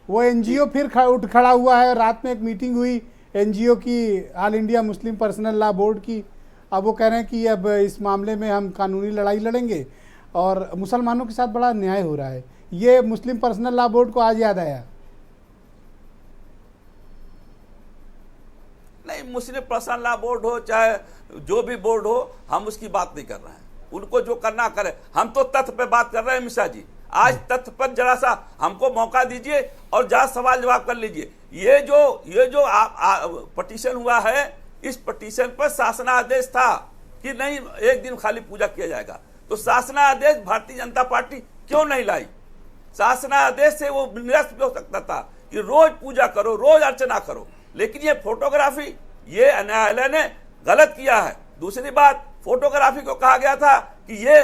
वो एनजीओ फिर उठ खड़ा हुआ है। रात में एक मीटिंग हुई एनजीओ की, all India Muslim personal law board की। अब वो कह रहे हैं कि अब इस मामले में हम कानूनी लड़ाई लड़ेंगे। और मुसलमानों के साथ बड़ा अन्याय हो रहा है। ये मुस्लिम पर्सनल लॉ बोर्ड को आज याद आया। नहीं, मुस्लिम पर्सनल लॉ बोर्ड हो चाहे जो भी बोर्ड हो, हम उसकी बात नहीं कर रहे हैं। उनको जो करना करे, हम तो तथ्य पे बात कर रहे हैं मिश्रा जी। आज तथ्य पर जरा सा हमको मौका दीजिए और जरा सवाल जवाब कर लीजिए। ये जो पटिशन हुआ है, इस पटिशन पर शासनादेश था कि नहीं एक दिन खाली पूजा किया जाएगा, तो शासनादेश भारतीय जनता पार्टी क्यों नहीं लाई? शासनादेश से वो निरस्त भी हो सकता था कि रोज पूजा करो, रोज अर्चना करो, लेकिन ये फोटोग्राफी, ये न्यायालय ने गलत किया है। दूसरी बात, फोटोग्राफी को कहा गया था कि ये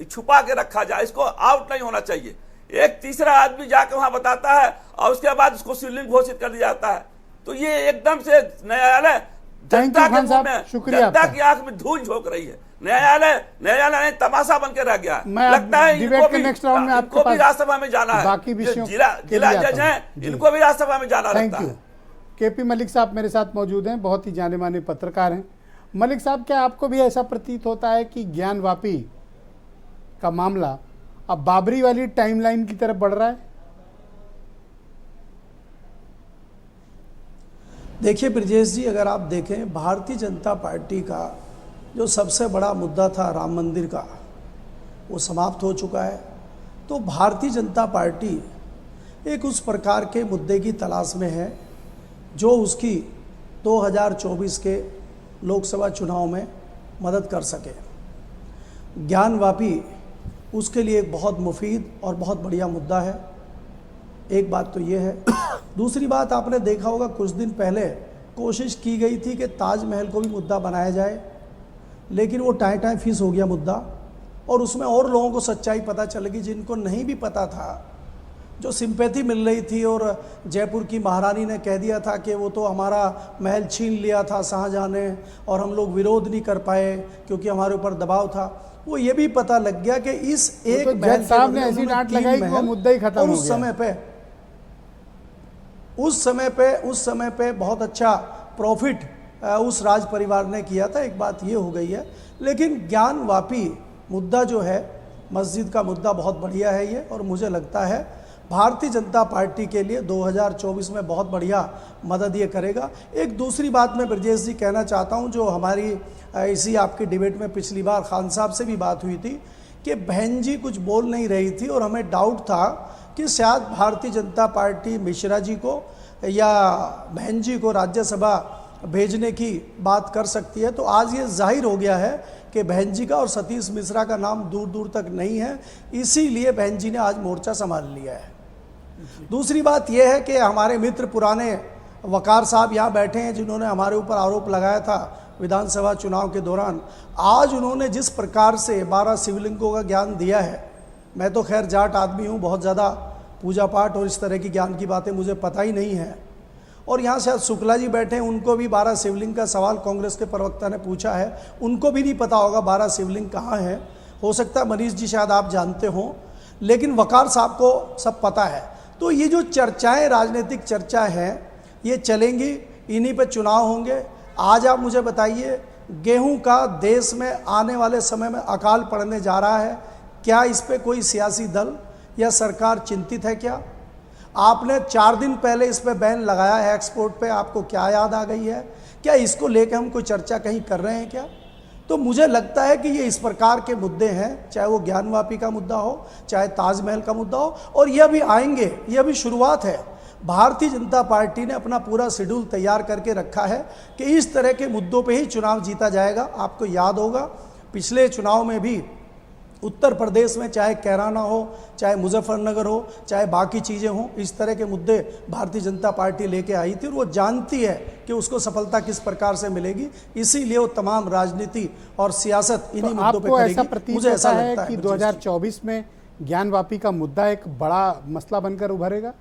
छुपा के रखा जाए, इसको आउट नहीं होना चाहिए। एक तीसरा आदमी जाकर वहां बताता है और उसके बाद उसको शिवलिंग घोषित कर दिया जाता है। तो ये एकदम से न्यायालय जनता के मुंह में, जनता की आंख में धूल झोंक रही है। न्यायालय तमाशा बन के रह गया है। लगता है इनको भी राज्यसभा में जाना है। बाकी विषयों जिला जज हैं, इनको भी राज्यसभा में जाना रहता है। केपी मलिक साहब मेरे साथ मौजूद हैं, बहुत ही जाने माने पत्रकार हैं। मलिक साहब, क्या आपको भी ऐसा प्रतीत होता है कि ज्ञानवापी का मामला अब बाबरी वाली टाइमलाइन की तरफ बढ़ रहा है? देखिए ब्रजेश जी, अगर आप देखें, भारतीय जनता पार्टी का जो सबसे बड़ा मुद्दा था राम मंदिर का, वो समाप्त हो चुका है। तो भारतीय जनता पार्टी एक उस प्रकार के मुद्दे की तलाश में है जो उसकी 2024 के लोकसभा चुनाव में मदद कर सके। ज्ञानवापी उसके लिए एक बहुत मुफीद और बहुत बढ़िया मुद्दा है। एक बात तो ये है। दूसरी बात, आपने देखा होगा कुछ दिन पहले कोशिश की गई थी कि ताजमहल को भी मुद्दा बनाया जाए, लेकिन वो टाई फीस हो गया मुद्दा, और उसमें और लोगों को सच्चाई पता चल गई जिनको नहीं भी पता था, जो सिंपैथी मिल रही थी। और जयपुर की महारानी ने कह दिया था कि वो तो हमारा महल छीन लिया था शाहजहां ने और हम लोग विरोध नहीं कर पाए क्योंकि हमारे ऊपर दबाव था। वो ये भी पता लग गया कि इस एक जज साहब ने ऐसी डांट लगाई कि वो मुद्दा ही खत्म हो गया। उस समय पे बहुत अच्छा प्रॉफिट उस राज परिवार ने किया था। एक बात ये हो गई है। लेकिन ज्ञानवापी मुद्दा जो है, मस्जिद का मुद्दा, बहुत बढ़िया है ये, और मुझे लगता है भारतीय जनता पार्टी के लिए 2024 में बहुत बढ़िया मदद ये करेगा। एक दूसरी बात मैं ब्रजेश जी कहना चाहता हूँ, जो हमारी इसी आपकी डिबेट में पिछली बार खान साहब से भी बात हुई थी कि बहन जी कुछ बोल नहीं रही थी और हमें डाउट था कि शायद भारतीय जनता पार्टी मिश्रा जी को या बहन जी को राज्यसभा भेजने की बात कर सकती है। तो आज ये जाहिर हो गया है कि बहन जी का और सतीश मिश्रा का नाम दूर दूर तक नहीं है, इसीलिए बहन जी ने आज मोर्चा संभाल लिया है। दूसरी बात यह है कि हमारे मित्र पुराने वकार साहब यहाँ बैठे हैं, जिन्होंने हमारे ऊपर आरोप लगाया था विधानसभा चुनाव के दौरान। आज उन्होंने जिस प्रकार से 12 शिवलिंगों का ज्ञान दिया है, मैं तो खैर जाट आदमी हूँ, बहुत ज़्यादा पूजा पाठ और इस तरह की ज्ञान की बातें मुझे पता ही नहीं है। और यहाँ शायद शुक्ला जी बैठे हैं, उनको भी 12 शिवलिंग का सवाल कांग्रेस के प्रवक्ता ने पूछा है, उनको भी नहीं पता होगा 12 शिवलिंग कहाँ है। हो सकता है मनीष जी शायद आप जानते हों, लेकिन वकार साहब को सब पता है। तो ये जो चर्चाएं, राजनीतिक चर्चा है, ये चलेंगी, इन्हीं पे चुनाव होंगे। आज आप मुझे बताइए, गेहूं का देश में आने वाले समय में अकाल पड़ने जा रहा है, क्या इस पे कोई सियासी दल या सरकार चिंतित है? क्या आपने 4 दिन पहले इस पे बैन लगाया है एक्सपोर्ट पे, आपको क्या याद आ गई है? क्या इसको लेकर हम कोई चर्चा कहीं कर रहे हैं क्या? तो मुझे लगता है कि ये इस प्रकार के मुद्दे हैं, चाहे वो ज्ञानवापी का मुद्दा हो, चाहे ताजमहल का मुद्दा हो, और ये अभी आएंगे, ये अभी शुरुआत है। भारतीय जनता पार्टी ने अपना पूरा शेड्यूल तैयार करके रखा है कि इस तरह के मुद्दों पे ही चुनाव जीता जाएगा। आपको याद होगा पिछले चुनाव में भी उत्तर प्रदेश में चाहे कैराना हो, चाहे मुजफ्फरनगर हो, चाहे बाकी चीज़ें हों, इस तरह के मुद्दे भारतीय जनता पार्टी लेके आई थी और वो जानती है कि उसको सफलता किस प्रकार से मिलेगी। इसीलिए वो तमाम राजनीति और सियासत इन्हीं मुद्दों पे करेगी। ऐसा प्रतीत होता है कि 2024 में ज्ञानवापी का मुद्दा एक बड़ा मसला बनकर उभरेगा?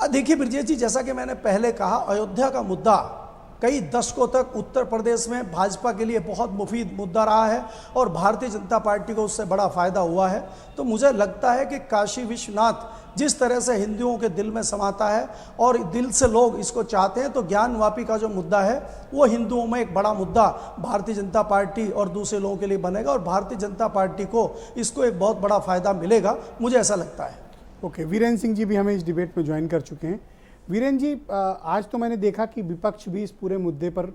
देखिए ब्रजेश जी, जैसा कि मैंने पहले कहा, अयोध्या का मुद्दा कई दशकों तक उत्तर प्रदेश में भाजपा के लिए बहुत मुफीद मुद्दा रहा है और भारतीय जनता पार्टी को उससे बड़ा फायदा हुआ है। तो मुझे लगता है कि काशी विश्वनाथ जिस तरह से हिंदुओं के दिल में समाता है और दिल से लोग इसको चाहते हैं, तो ज्ञानवापी का जो मुद्दा है वो हिंदुओं में एक बड़ा मुद्दा भारतीय जनता पार्टी और दूसरे लोगों के लिए बनेगा और भारतीय जनता पार्टी को इसको एक बहुत बड़ा फायदा मिलेगा, मुझे ऐसा लगता है। ओके, वीरेंद्र सिंह जी भी हमें इस डिबेट में ज्वाइन कर चुके हैं। वीरेंद्र जी, आज तो मैंने देखा कि विपक्ष भी इस पूरे मुद्दे पर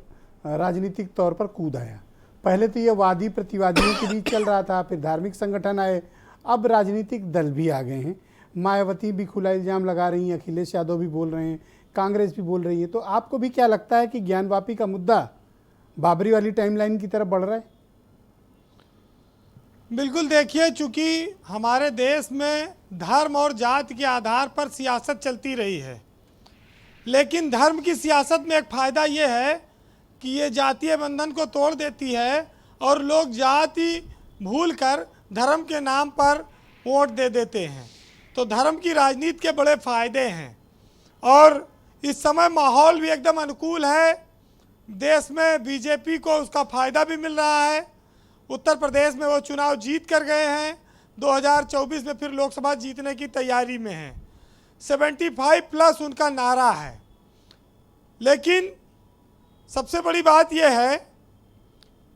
राजनीतिक तौर पर कूद आया। पहले तो ये वादी प्रतिवादियों के बीच चल रहा था, फिर धार्मिक संगठन आए, अब राजनीतिक दल भी आ गए हैं। मायावती भी खुला इल्ज़ाम लगा रही हैं, अखिलेश यादव भी बोल रहे हैं, कांग्रेस भी बोल रही है। तो आपको भी क्या लगता है कि ज्ञानवापी का मुद्दा बाबरी वाली टाइमलाइन की तरफ बढ़ रहा है? बिल्कुल, देखिए, चूंकि हमारे देश में धर्म और जाति के आधार पर सियासत चलती रही है, लेकिन धर्म की सियासत में एक फ़ायदा ये है कि ये जातीय बंधन को तोड़ देती है और लोग जाति भूलकर धर्म के नाम पर वोट दे देते हैं। तो धर्म की राजनीति के बड़े फ़ायदे हैं और इस समय माहौल भी एकदम अनुकूल है। देश में बीजेपी को उसका फ़ायदा भी मिल रहा है। उत्तर प्रदेश में वो चुनाव जीत कर गए हैं, 2024 में फिर लोकसभा जीतने की तैयारी में हैं। 75+ उनका नारा है। लेकिन सबसे बड़ी बात यह है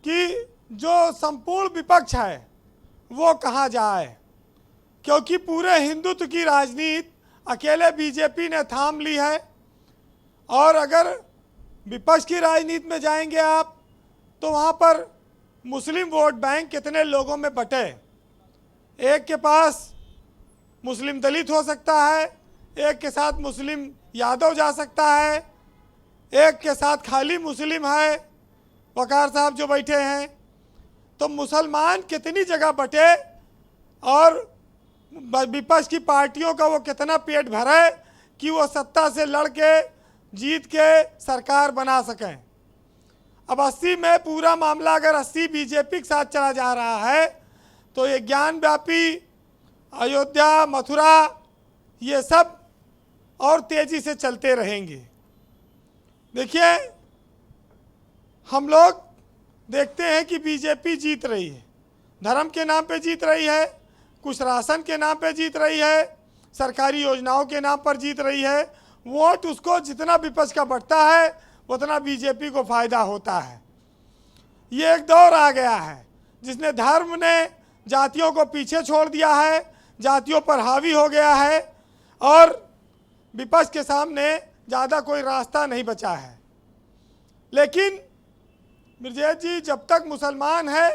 कि जो संपूर्ण विपक्ष है वो कहाँ जाए, क्योंकि पूरे हिंदुत्व की राजनीति अकेले बीजेपी ने थाम ली है। और अगर विपक्ष की राजनीति में जाएंगे आप तो वहाँ पर मुस्लिम वोट बैंक कितने लोगों में बटे। एक के पास मुस्लिम दलित हो सकता है, एक के साथ मुस्लिम यादव जा सकता है, एक के साथ खाली मुस्लिम है, वकार साहब जो बैठे हैं। तो मुसलमान कितनी जगह बटे और विपक्ष की पार्टियों का वो कितना पेट भरे कि वो सत्ता से लड़ के जीत के सरकार बना सकें। अब 80 में पूरा मामला अगर 80 बीजेपी के साथ चला जा रहा है तो ये ज्ञानवापी, अयोध्या, मथुरा, ये सब और तेजी से चलते रहेंगे। देखिए, हम लोग देखते हैं कि बीजेपी जीत रही है, धर्म के नाम पे जीत रही है, कुछ राशन के नाम पे जीत रही है, सरकारी योजनाओं के नाम पर जीत रही है। वोट उसको जितना विपक्ष का बढ़ता है उतना बीजेपी को फायदा होता है। ये एक दौर आ गया है जिसने धर्म ने जातियों को पीछे छोड़ दिया है, जातियों पर हावी हो गया है और विपक्ष के सामने ज़्यादा कोई रास्ता नहीं बचा है। लेकिन ब्रजेश जी, जब तक मुसलमान है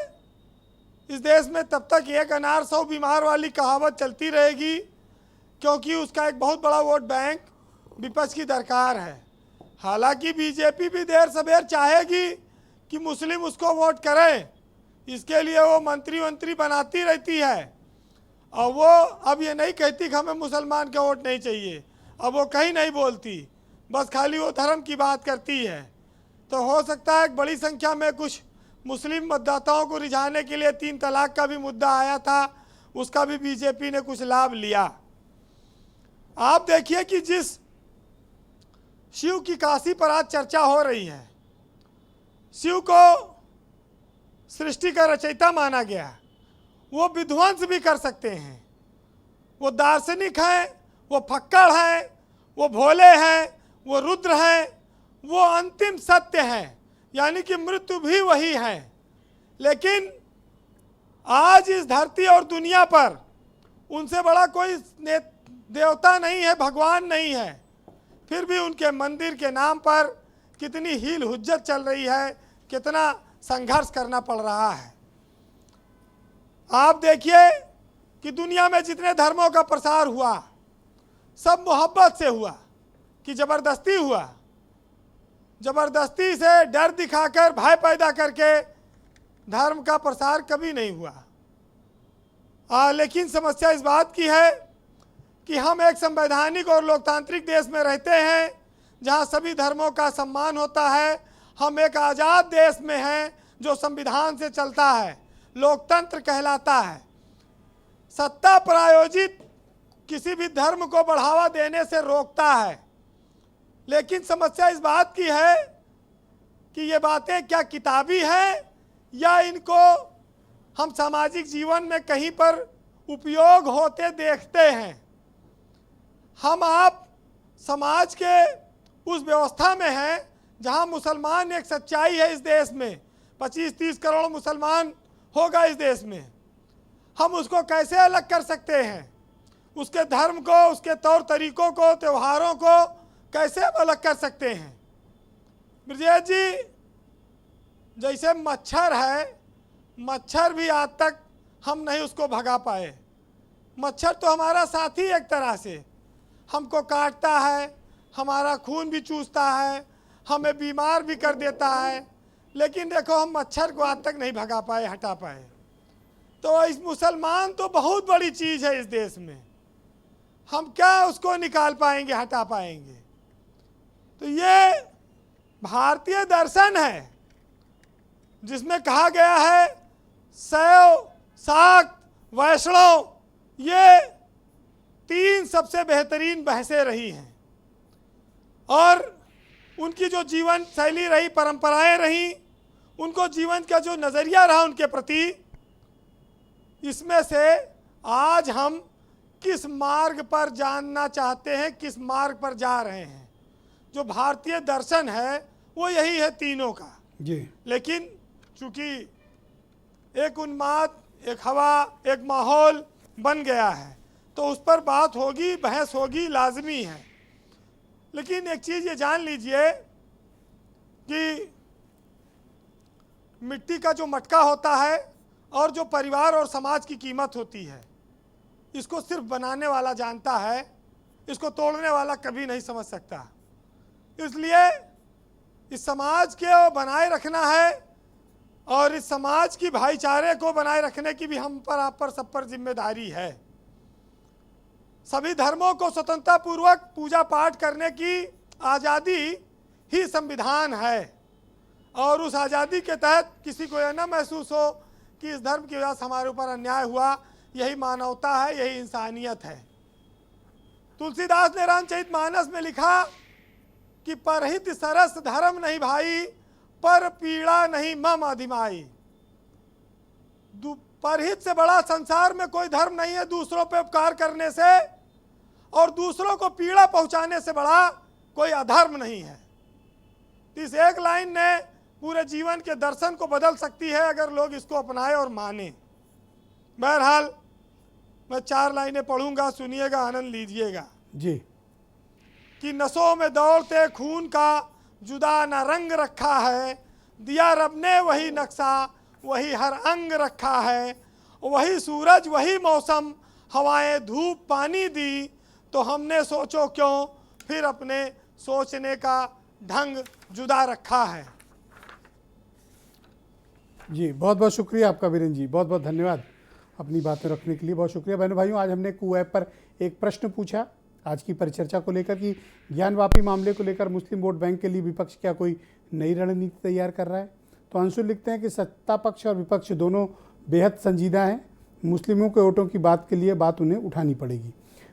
इस देश में तब तक एक अनार 100 बीमार वाली कहावत चलती रहेगी, क्योंकि उसका एक बहुत बड़ा वोट बैंक विपक्ष की दरकार है। हालांकि बीजेपी भी देर सवेर चाहेगी कि मुस्लिम उसको वोट करें, इसके लिए वो मंत्री बनाती रहती है और वो अब ये नहीं कहती कि हमें मुसलमान का वोट नहीं चाहिए। अब वो कहीं नहीं बोलती, बस खाली वो धर्म की बात करती है। तो हो सकता है एक बड़ी संख्या में कुछ मुस्लिम मतदाताओं को रिझाने के लिए 3 तलाक का भी मुद्दा आया था, उसका भी बीजेपी ने कुछ लाभ लिया। आप देखिए कि जिस शिव की काशी पर आज चर्चा हो रही है, शिव को सृष्टि का रचयिता माना गया, वो विध्वंस भी कर सकते हैं। वो दार्शनिक हैं, वो फक्कड़ हैं, वो भोले हैं, वो रुद्र हैं, वो अंतिम सत्य हैं, यानी कि मृत्यु भी वही है। लेकिन आज इस धरती और दुनिया पर उनसे बड़ा कोई देवता नहीं है, भगवान नहीं है, फिर भी उनके मंदिर के नाम पर कितनी हील हुज्जत चल रही है, कितना संघर्ष करना पड़ रहा है। आप देखिए कि दुनिया में जितने धर्मों का प्रसार हुआ सब मोहब्बत से हुआ कि ज़बरदस्ती हुआ। ज़बरदस्ती से डर दिखाकर भय पैदा करके धर्म का प्रसार कभी नहीं हुआ। लेकिन समस्या इस बात की है कि हम एक संवैधानिक और लोकतांत्रिक देश में रहते हैं जहां सभी धर्मों का सम्मान होता है। हम एक आज़ाद देश में हैं जो संविधान से चलता है, लोकतंत्र कहलाता है। सत्ता प्रायोजित किसी भी धर्म को बढ़ावा देने से रोकता है। लेकिन समस्या इस बात की है कि ये बातें क्या किताबी हैं या इनको हम सामाजिक जीवन में कहीं पर उपयोग होते देखते हैं। हम आप समाज के उस व्यवस्था में हैं जहां मुसलमान एक सच्चाई है। इस देश में 25-30 करोड़ मुसलमान होगा इस देश में। हम उसको कैसे अलग कर सकते हैं? उसके धर्म को, उसके तौर तरीकों को, त्योहारों को कैसे अलग कर सकते हैं? ब्रजेश जी, जैसे मच्छर है, मच्छर भी आज तक हम नहीं उसको भगा पाए। मच्छर तो हमारा साथी एक तरह से, हमको काटता है, हमारा खून भी चूसता है, हमें बीमार भी कर देता है, लेकिन देखो हम मच्छर को आज तक नहीं भगा पाए, हटा पाए। तो इस मुसलमान तो बहुत बड़ी चीज़ है इस देश में, हम क्या उसको निकाल पाएंगे, हटा पाएंगे? तो ये भारतीय दर्शन है जिसमें कहा गया है शैव, शाक्त, वैष्णव, ये 3 सबसे बेहतरीन बहसें रही हैं और उनकी जो जीवन शैली रही, परंपराएं रही, उनको जीवन का जो नज़रिया रहा उनके प्रति, इसमें से आज हम किस मार्ग पर जानना चाहते हैं, किस मार्ग पर जा रहे हैं। जो भारतीय दर्शन है वो यही है तीनों का जी। लेकिन चूंकि एक उन्माद, एक हवा, एक माहौल बन गया है तो उस पर बात होगी, बहस होगी, लाजमी है। लेकिन एक चीज़ ये जान लीजिए कि मिट्टी का जो मटका होता है और जो परिवार और समाज की कीमत होती है, इसको सिर्फ बनाने वाला जानता है, इसको तोड़ने वाला कभी नहीं समझ सकता। इसलिए इस समाज को बनाए रखना है और इस समाज की भाईचारे को बनाए रखने की भी हम पर, आप पर, सब पर जिम्मेदारी है। सभी धर्मों को स्वतंत्रता पूर्वक पूजा पाठ करने की आज़ादी ही संविधान है और उस आज़ादी के तहत किसी को यह न महसूस हो कि इस धर्म की वजह से हमारे ऊपर अन्याय हुआ। यही मानवता है, यही इंसानियत है। तुलसीदास ने रामचरितमानस में लिखा कि परहित सरस धर्म नहीं भाई, पर पीड़ा नहीं मम अधिमाई। परहित से बड़ा संसार में कोई धर्म नहीं है। दूसरों पे उपकार करने से और दूसरों को पीड़ा पहुंचाने से बड़ा कोई अधर्म नहीं है। इस एक लाइन ने पूरे जीवन के दर्शन को बदल सकती है अगर लोग इसको अपनाएं और माने। बहरहाल मैं 4 लाइनें पढ़ूंगा, सुनिएगा, आनंद लीजिएगा जी। कि नसों में दौड़ते खून का जुदा न रंग रखा है, दिया रब ने वही नक्शा, वही हर अंग रखा है, वही सूरज, वही मौसम, हवाएं, धूप, पानी दी, तो हमने सोचो क्यों, फिर अपने सोचने का ढंग जुदा रखा है। जी, बहुत बहुत शुक्रिया आपका वीरेंद्र जी, बहुत बहुत धन्यवाद अपनी बातें रखने के लिए। बहुत शुक्रिया। बहनों भाइयों, आज हमने कू ऐप पर एक प्रश्न पूछा आज की परिचर्चा को लेकर कि ज्ञानवापी मामले को लेकर मुस्लिम वोट बैंक के लिए विपक्ष क्या कोई नई रणनीति तैयार कर रहा है। तो अंशुल लिखते हैं कि सत्ता पक्ष और विपक्ष दोनों बेहद संजीदा हैं, मुस्लिमों के वोटों की बात के लिए बात उन्हें उठानी पड़ेगी।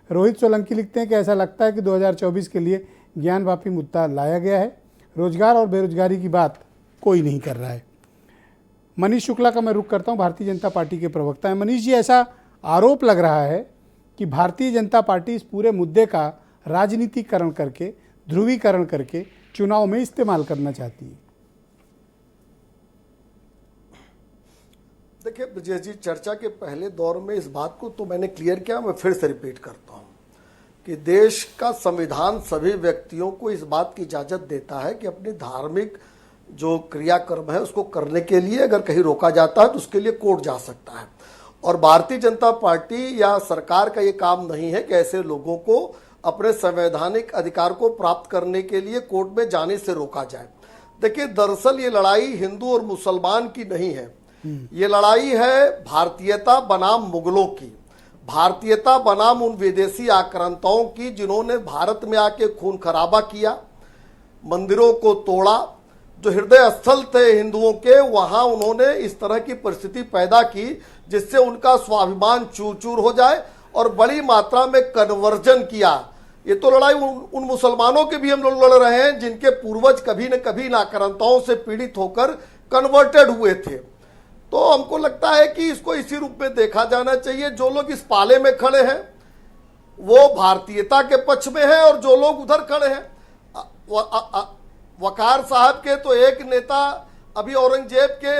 रोहित सोलंकी लिखते हैं कि ऐसा लगता है कि 2024 के लिए ज्ञानवापी मुद्दा लाया गया है, रोजगार और बेरोजगारी की बात कोई नहीं कर रहा है। मनीष शुक्ला का मैं रुख करता हूं, भारतीय जनता पार्टी के प्रवक्ता हैं। मनीष जी, ऐसा आरोप लग रहा है कि भारतीय जनता पार्टी इस पूरे मुद्दे का राजनीतिकरण करके, ध्रुवीकरण करके चुनाव में इस्तेमाल करना चाहती है। देखिए ब्रजेश जी, चर्चा के पहले दौर में इस बात को तो मैंने क्लियर किया, मैं फिर से रिपीट करता हूं कि देश का संविधान सभी व्यक्तियों को इस बात की इजाजत देता है कि अपनी धार्मिक जो क्रियाकर्म है उसको करने के लिए अगर कहीं रोका जाता है तो उसके लिए कोर्ट जा सकता है। और भारतीय जनता पार्टी या सरकार का ये काम नहीं है कि ऐसे लोगों को अपने संवैधानिक अधिकार को प्राप्त करने के लिए कोर्ट में जाने से रोका जाए। देखिए, दरअसल ये लड़ाई हिंदू और मुसलमान की नहीं है, ये लड़ाई है भारतीयता बनाम मुगलों की, भारतीयता बनाम उन विदेशी आक्रांताओं की जिन्होंने भारत में आके खून खराबा किया, मंदिरों को तोड़ा, जो हृदय स्थल थे हिंदुओं के, वहां उन्होंने इस तरह की परिस्थिति पैदा की जिससे उनका स्वाभिमान चूर चूर हो जाए और बड़ी मात्रा में कन्वर्जन किया ये तो लड़ाई उन मुसलमानों के भी हम लोग लड़ रहे हैं जिनके पूर्वज कभी न कभी नाक्रांताओं से पीड़ित होकर कन्वर्टेड हुए थे। तो हमको लगता है कि इसको इसी रूप में देखा जाना चाहिए। जो लोग इस पाले में खड़े हैं वो भारतीयता के पक्ष में है और जो लोग उधर खड़े हैं वकार साहब के तो एक नेता अभी औरंगजेब के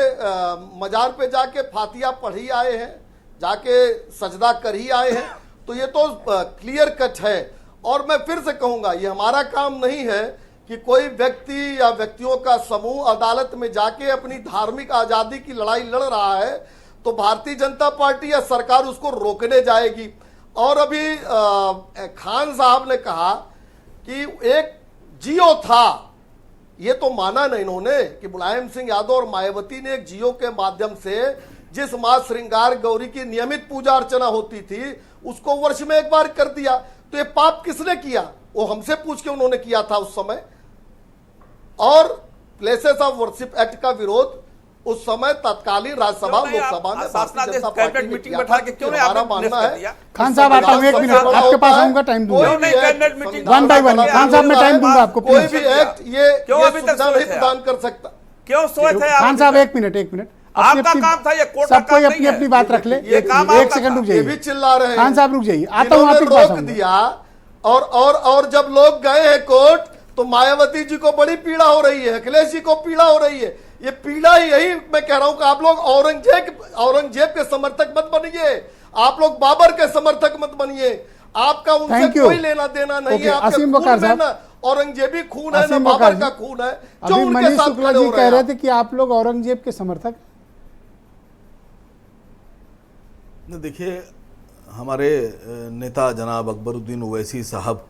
मजार पे जाके फातिया पढ़ ही आए हैं, जाके सजदा कर ही आए हैं। तो ये तो क्लियर कट है। और मैं फिर से कहूंगा, ये हमारा काम नहीं है कि कोई व्यक्ति या व्यक्तियों का समूह अदालत में जाके अपनी धार्मिक आज़ादी की लड़ाई लड़ रहा है तो भारतीय जनता पार्टी या सरकार उसको रोकने जाएगी। और अभी खान साहब ने कहा कि एक जियो था, ये तो माना नहीं इन्होंने कि मुलायम सिंह यादव और मायावती ने एक जियो के माध्यम से जिस मां श्रृंगार गौरी की नियमित पूजा अर्चना होती थी उसको वर्ष में एक बार कर दिया। तो ये पाप किसने किया? वो हमसे पूछ के उन्होंने किया था उस समय। और प्लेसेस ऑफ वर्शिप एक्ट का विरोध उस समय तत्कालीन राज्यसभा लोकसभा में भारतीय जनता पार्टी ने किया था। क्यों हमारा मानना है खान साहब आता हूं, 1 मिनट आपके पास आऊंगा, टाइम दूंगा, 1 बाय 1 खान साहब मैं टाइम दूंगा आपको। कोई भी एक्ट ये सुविधा नहीं प्रदान कर सकता। क्यों सोए थे खान साहब? 1 मिनट आपका काम था ये कोर्ट का सब कोई अपनी अपनी बात रख ले। एक सेकंड रुक जाइए, भी चिल्ला रहे हैं खान साहब रुक जाइए, आता हूं आपके पास। रोक दिया और जब लोग गए हैं कोर्ट तो मायावती जी को बड़ी पीड़ा हो रही है, अखिलेश जी को पीड़ा हो रही है। ये पीड़ा यही मैं कह रहा हूं कि आप लोग औरंगजेब के समर्थक मत बनिए, आप लोग बाबर के समर्थक मत बनिए। आपका उनसे कोई लेना देना नहीं है। असीम वकार साहब, औरंगजेबी खून है ना बाबर का खून है जो अभी उनके मनीष साथ शुक्ला खड़े जी हो कह रहे रहे हैं। थे कि आप लोग औरंगजेब के समर्थक। देखिए, हमारे नेता जनाब अकबरुद्दीन ओवैसी साहब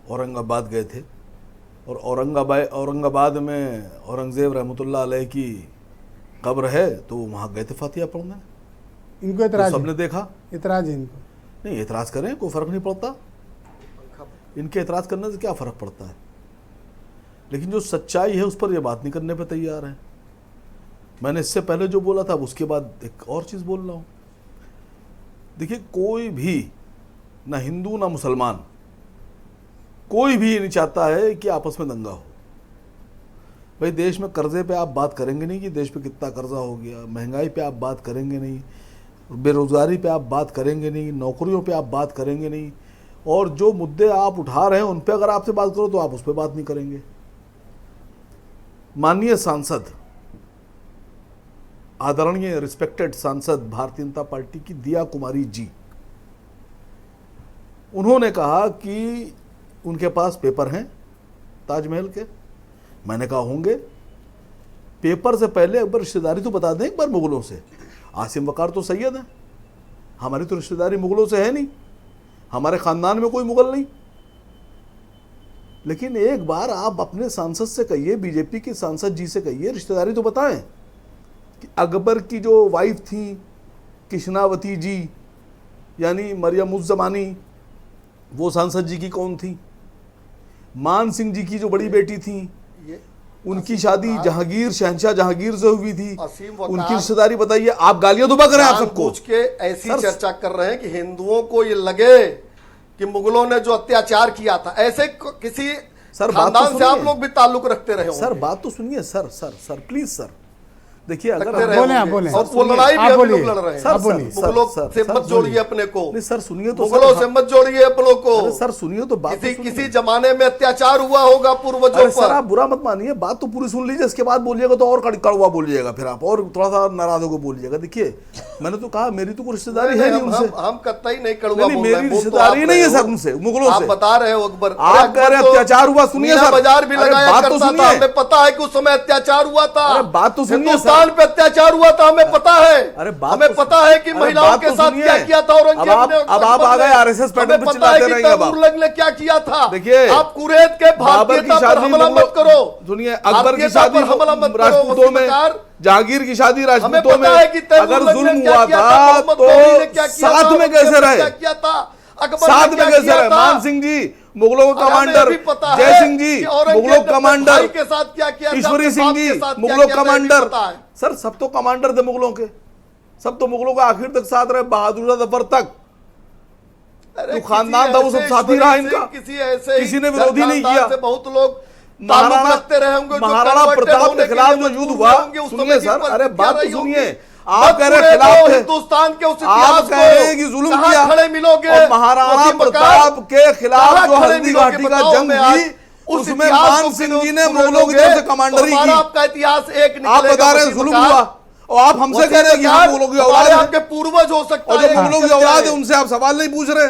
औरंगाबाद गए थे और औरंगाबाद में औरंगजेब रहमतुल्लाह अलैह की कब्र है तो वहाँ गए थे फातिया पढ़ने। इनको एतराज तो सबने देखा, एतराज है इनको। नहीं, एतराज करें, कोई फर्क नहीं पड़ता। इनके एतराज करने से क्या फर्क पड़ता है? लेकिन जो सच्चाई है उस पर ये बात नहीं करने पर तैयार है। मैंने इससे पहले जो बोला था उसके बाद एक और चीज़ बोल रहा हूँ। देखिए, कोई भी ना हिंदू ना मुसलमान, कोई भी नहीं चाहता है कि आपस में दंगा हो। भाई, देश में कर्जे पे आप बात करेंगे नहीं कि देश पे कितना कर्जा हो गया, महंगाई पे आप बात करेंगे नहीं, बेरोजगारी पे आप बात करेंगे नहीं, नौकरियों पे आप बात करेंगे नहीं, और जो मुद्दे आप उठा रहे हैं उन पे अगर आपसे बात करो तो आप उस पर बात नहीं करेंगे। माननीय सांसद, आदरणीय रिस्पेक्टेड सांसद भारतीय जनता पार्टी की दिया कुमारी जी, उन्होंने कहा कि उनके पास पेपर हैं ताजमहल के। मैंने कहा होंगे। पेपर से पहले एक बार रिश्तेदारी तो बता दें एक बार मुगलों से। आसिम वकार तो सैयद है, हमारी तो रिश्तेदारी मुगलों से है नहीं, हमारे खानदान में कोई मुगल नहीं। लेकिन एक बार आप अपने सांसद से कहिए, बीजेपी के सांसद जी से कहिए, रिश्तेदारी तो बताएं कि अकबर की जो वाइफ थी कृष्णावती जी यानी मरियम उज़ ज़मानी, वो सांसद जी की कौन थी? मान सिंह जी की जो बड़ी बेटी थी उनकी शादी जहांगीर, शहंशाह जहांगीर से हुई थी, उनकी रिश्तेदारी बताइए। आप गालियां दुबा करें आप सबको के ऐसी चर्चा कर रहे हैं कि हिंदुओं को ये लगे कि मुगलों ने जो अत्याचार किया था, ऐसे किसी खानदान से आप लोग भी ताल्लुक रखते रहे होंगे। सर बात तो सुनिए सर प्लीज सर। देखिए, अगर बोले और वो लड़ाई भी हम लोग लड़ रहे हैं। सर मुगलों से मत जोड़िए अपने को। नहीं सर सुनिए तो, मुगलों से मत जोड़िए अपनों को। सर सुनिए तो बात। किसी जमाने में अत्याचार हुआ होगा पूर्वजों पर। सर आप बुरा मत मानिए, बात तो पूरी सुन लीजिए, इसके बाद बोलिएगा तो और कड़वा बोलिएगा, फिर आप और थोड़ा सा नाराज होकर बोलिएगा। देखिए, मैंने तो कहा मेरी तो कोई रिश्तेदारी है नहीं उनसे। हम कतई नहीं कड़वा, मेरी रिश्तेदारी नहीं है सर उनसे, मुगलों से। आप बता रहे हो अकबर, आप कह रहे अत्याचार हुआ। सुनिए सर, बाजार भी लगाया करता था, हमें पता है कि उस समय अत्याचार हुआ था। बात तो सुनिए, हिंदुस्तान पे अत्याचार हुआ था, हमें पता है। अरे हमें पता है कि महिलाओं के साथ क्या किया था औरंगजेब ने। अब आप आ गए आरएसएस पैटर्न पे चिल्लाते रहेंगे। अब तैमूर ने क्या किया था? देखिए, आप कुरैश के भारतीयता पर हमला मत करो। सुनिए, अकबर की शादी राजपूतों में, जहांगीर की शादी राजपूतों में अगर जुल्म हुआ था तो साथ में कैसे रहे? साथ में कैसे रहे? मान सिंह जी मुगलों का कमांडर, जय सिंह जी मुगलों का कमांडर के साथ क्या किया, ईश्वरी सिंह जी मुगलों कमांडर। सर सब तो कमांडर थे मुगलों के, सब तो मुगलों का आखिर तक साथ रहे, बहादुर जफर तक। अरे जो खानदान था वो सब साथी रहा इनका, किसी ने विरोधी नहीं किया। बहुत लोग महाराणा प्रताप के खिलाफ जो युद्ध हुआ, सुनिए सर, अरे बात तो सुनिए, आप कह रहे हैं खिलाफ थे, हिंदुस्तान के उस आप कह रहे हैं कि जुल्म किया, खड़े मिलोगे। और महाराणा प्रताप के खिलाफ जो हल्दी घाटी का जंग हुई उसमें मान सिंह जी ने मुगलों की तरफ से कमांडरी की। आपका इतिहास एक आप बता रहे हैं जुल्म हुआ और आप हमसे कह रहे हैं कि हम मुगलों की औलाद हैं। आपके पूर्वज हो सकता और जो मुगलों की औलाद है उनसे आप सवाल नहीं पूछ रहे,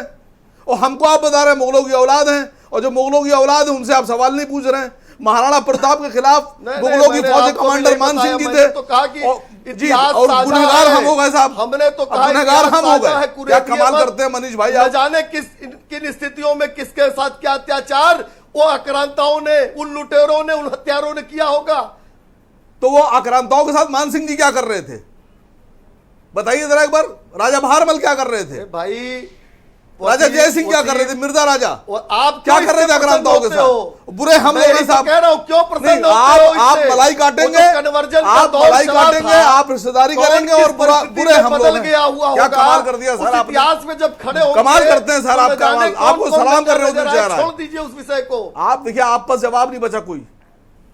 और हमको आप बता रहे हैं मुगलों की औलाद हैं, और जो मुगलों की औलाद है उनसे आप सवाल नहीं पूछ रहे हैं। महाराणा प्रताप के खिलाफ मुगलों की फौज के कमांडर मान सिंह जी थे, तो कहा कि जी, और गुनहगार हम हो गए साहब, हमने तो कहा गुनहगार हम हो गए। क्या कमाल करते हैं मनीष भाई, न जाने किन स्थितियों में किसके साथ क्या अत्याचार वो आक्रांताओं ने, उन लुटेरों ने, उन हत्यारों ने किया होगा। तो वो आक्रांताओं के साथ मान सिंह जी क्या कर रहे थे, बताइए जरा एक बार। राजा बहारमल क्या कर रहे थे भाई, राजा जय सिंह क्या कर रहे थे, मिर्जा राजा आप क्या कर रहे थे आक्रांताओं के साथ? बुरे हम लोग हैं साहब, कह रहा हूं क्यों प्रसन्न आप मलाई काटेंगे, आप मलाई काटेंगे, आप रिश्तेदारी करेंगे और बुरे हम लोग हैं। क्या कमाल कर दिया सर आपने, इतिहास में जब खड़े हो कमाल करते हैं सर आप, कमाल। आपको सलाम कर रहे हो, छोड़ दीजिए उस विषय को। आप देखिए, आप पास जवाब नहीं बचा कोई,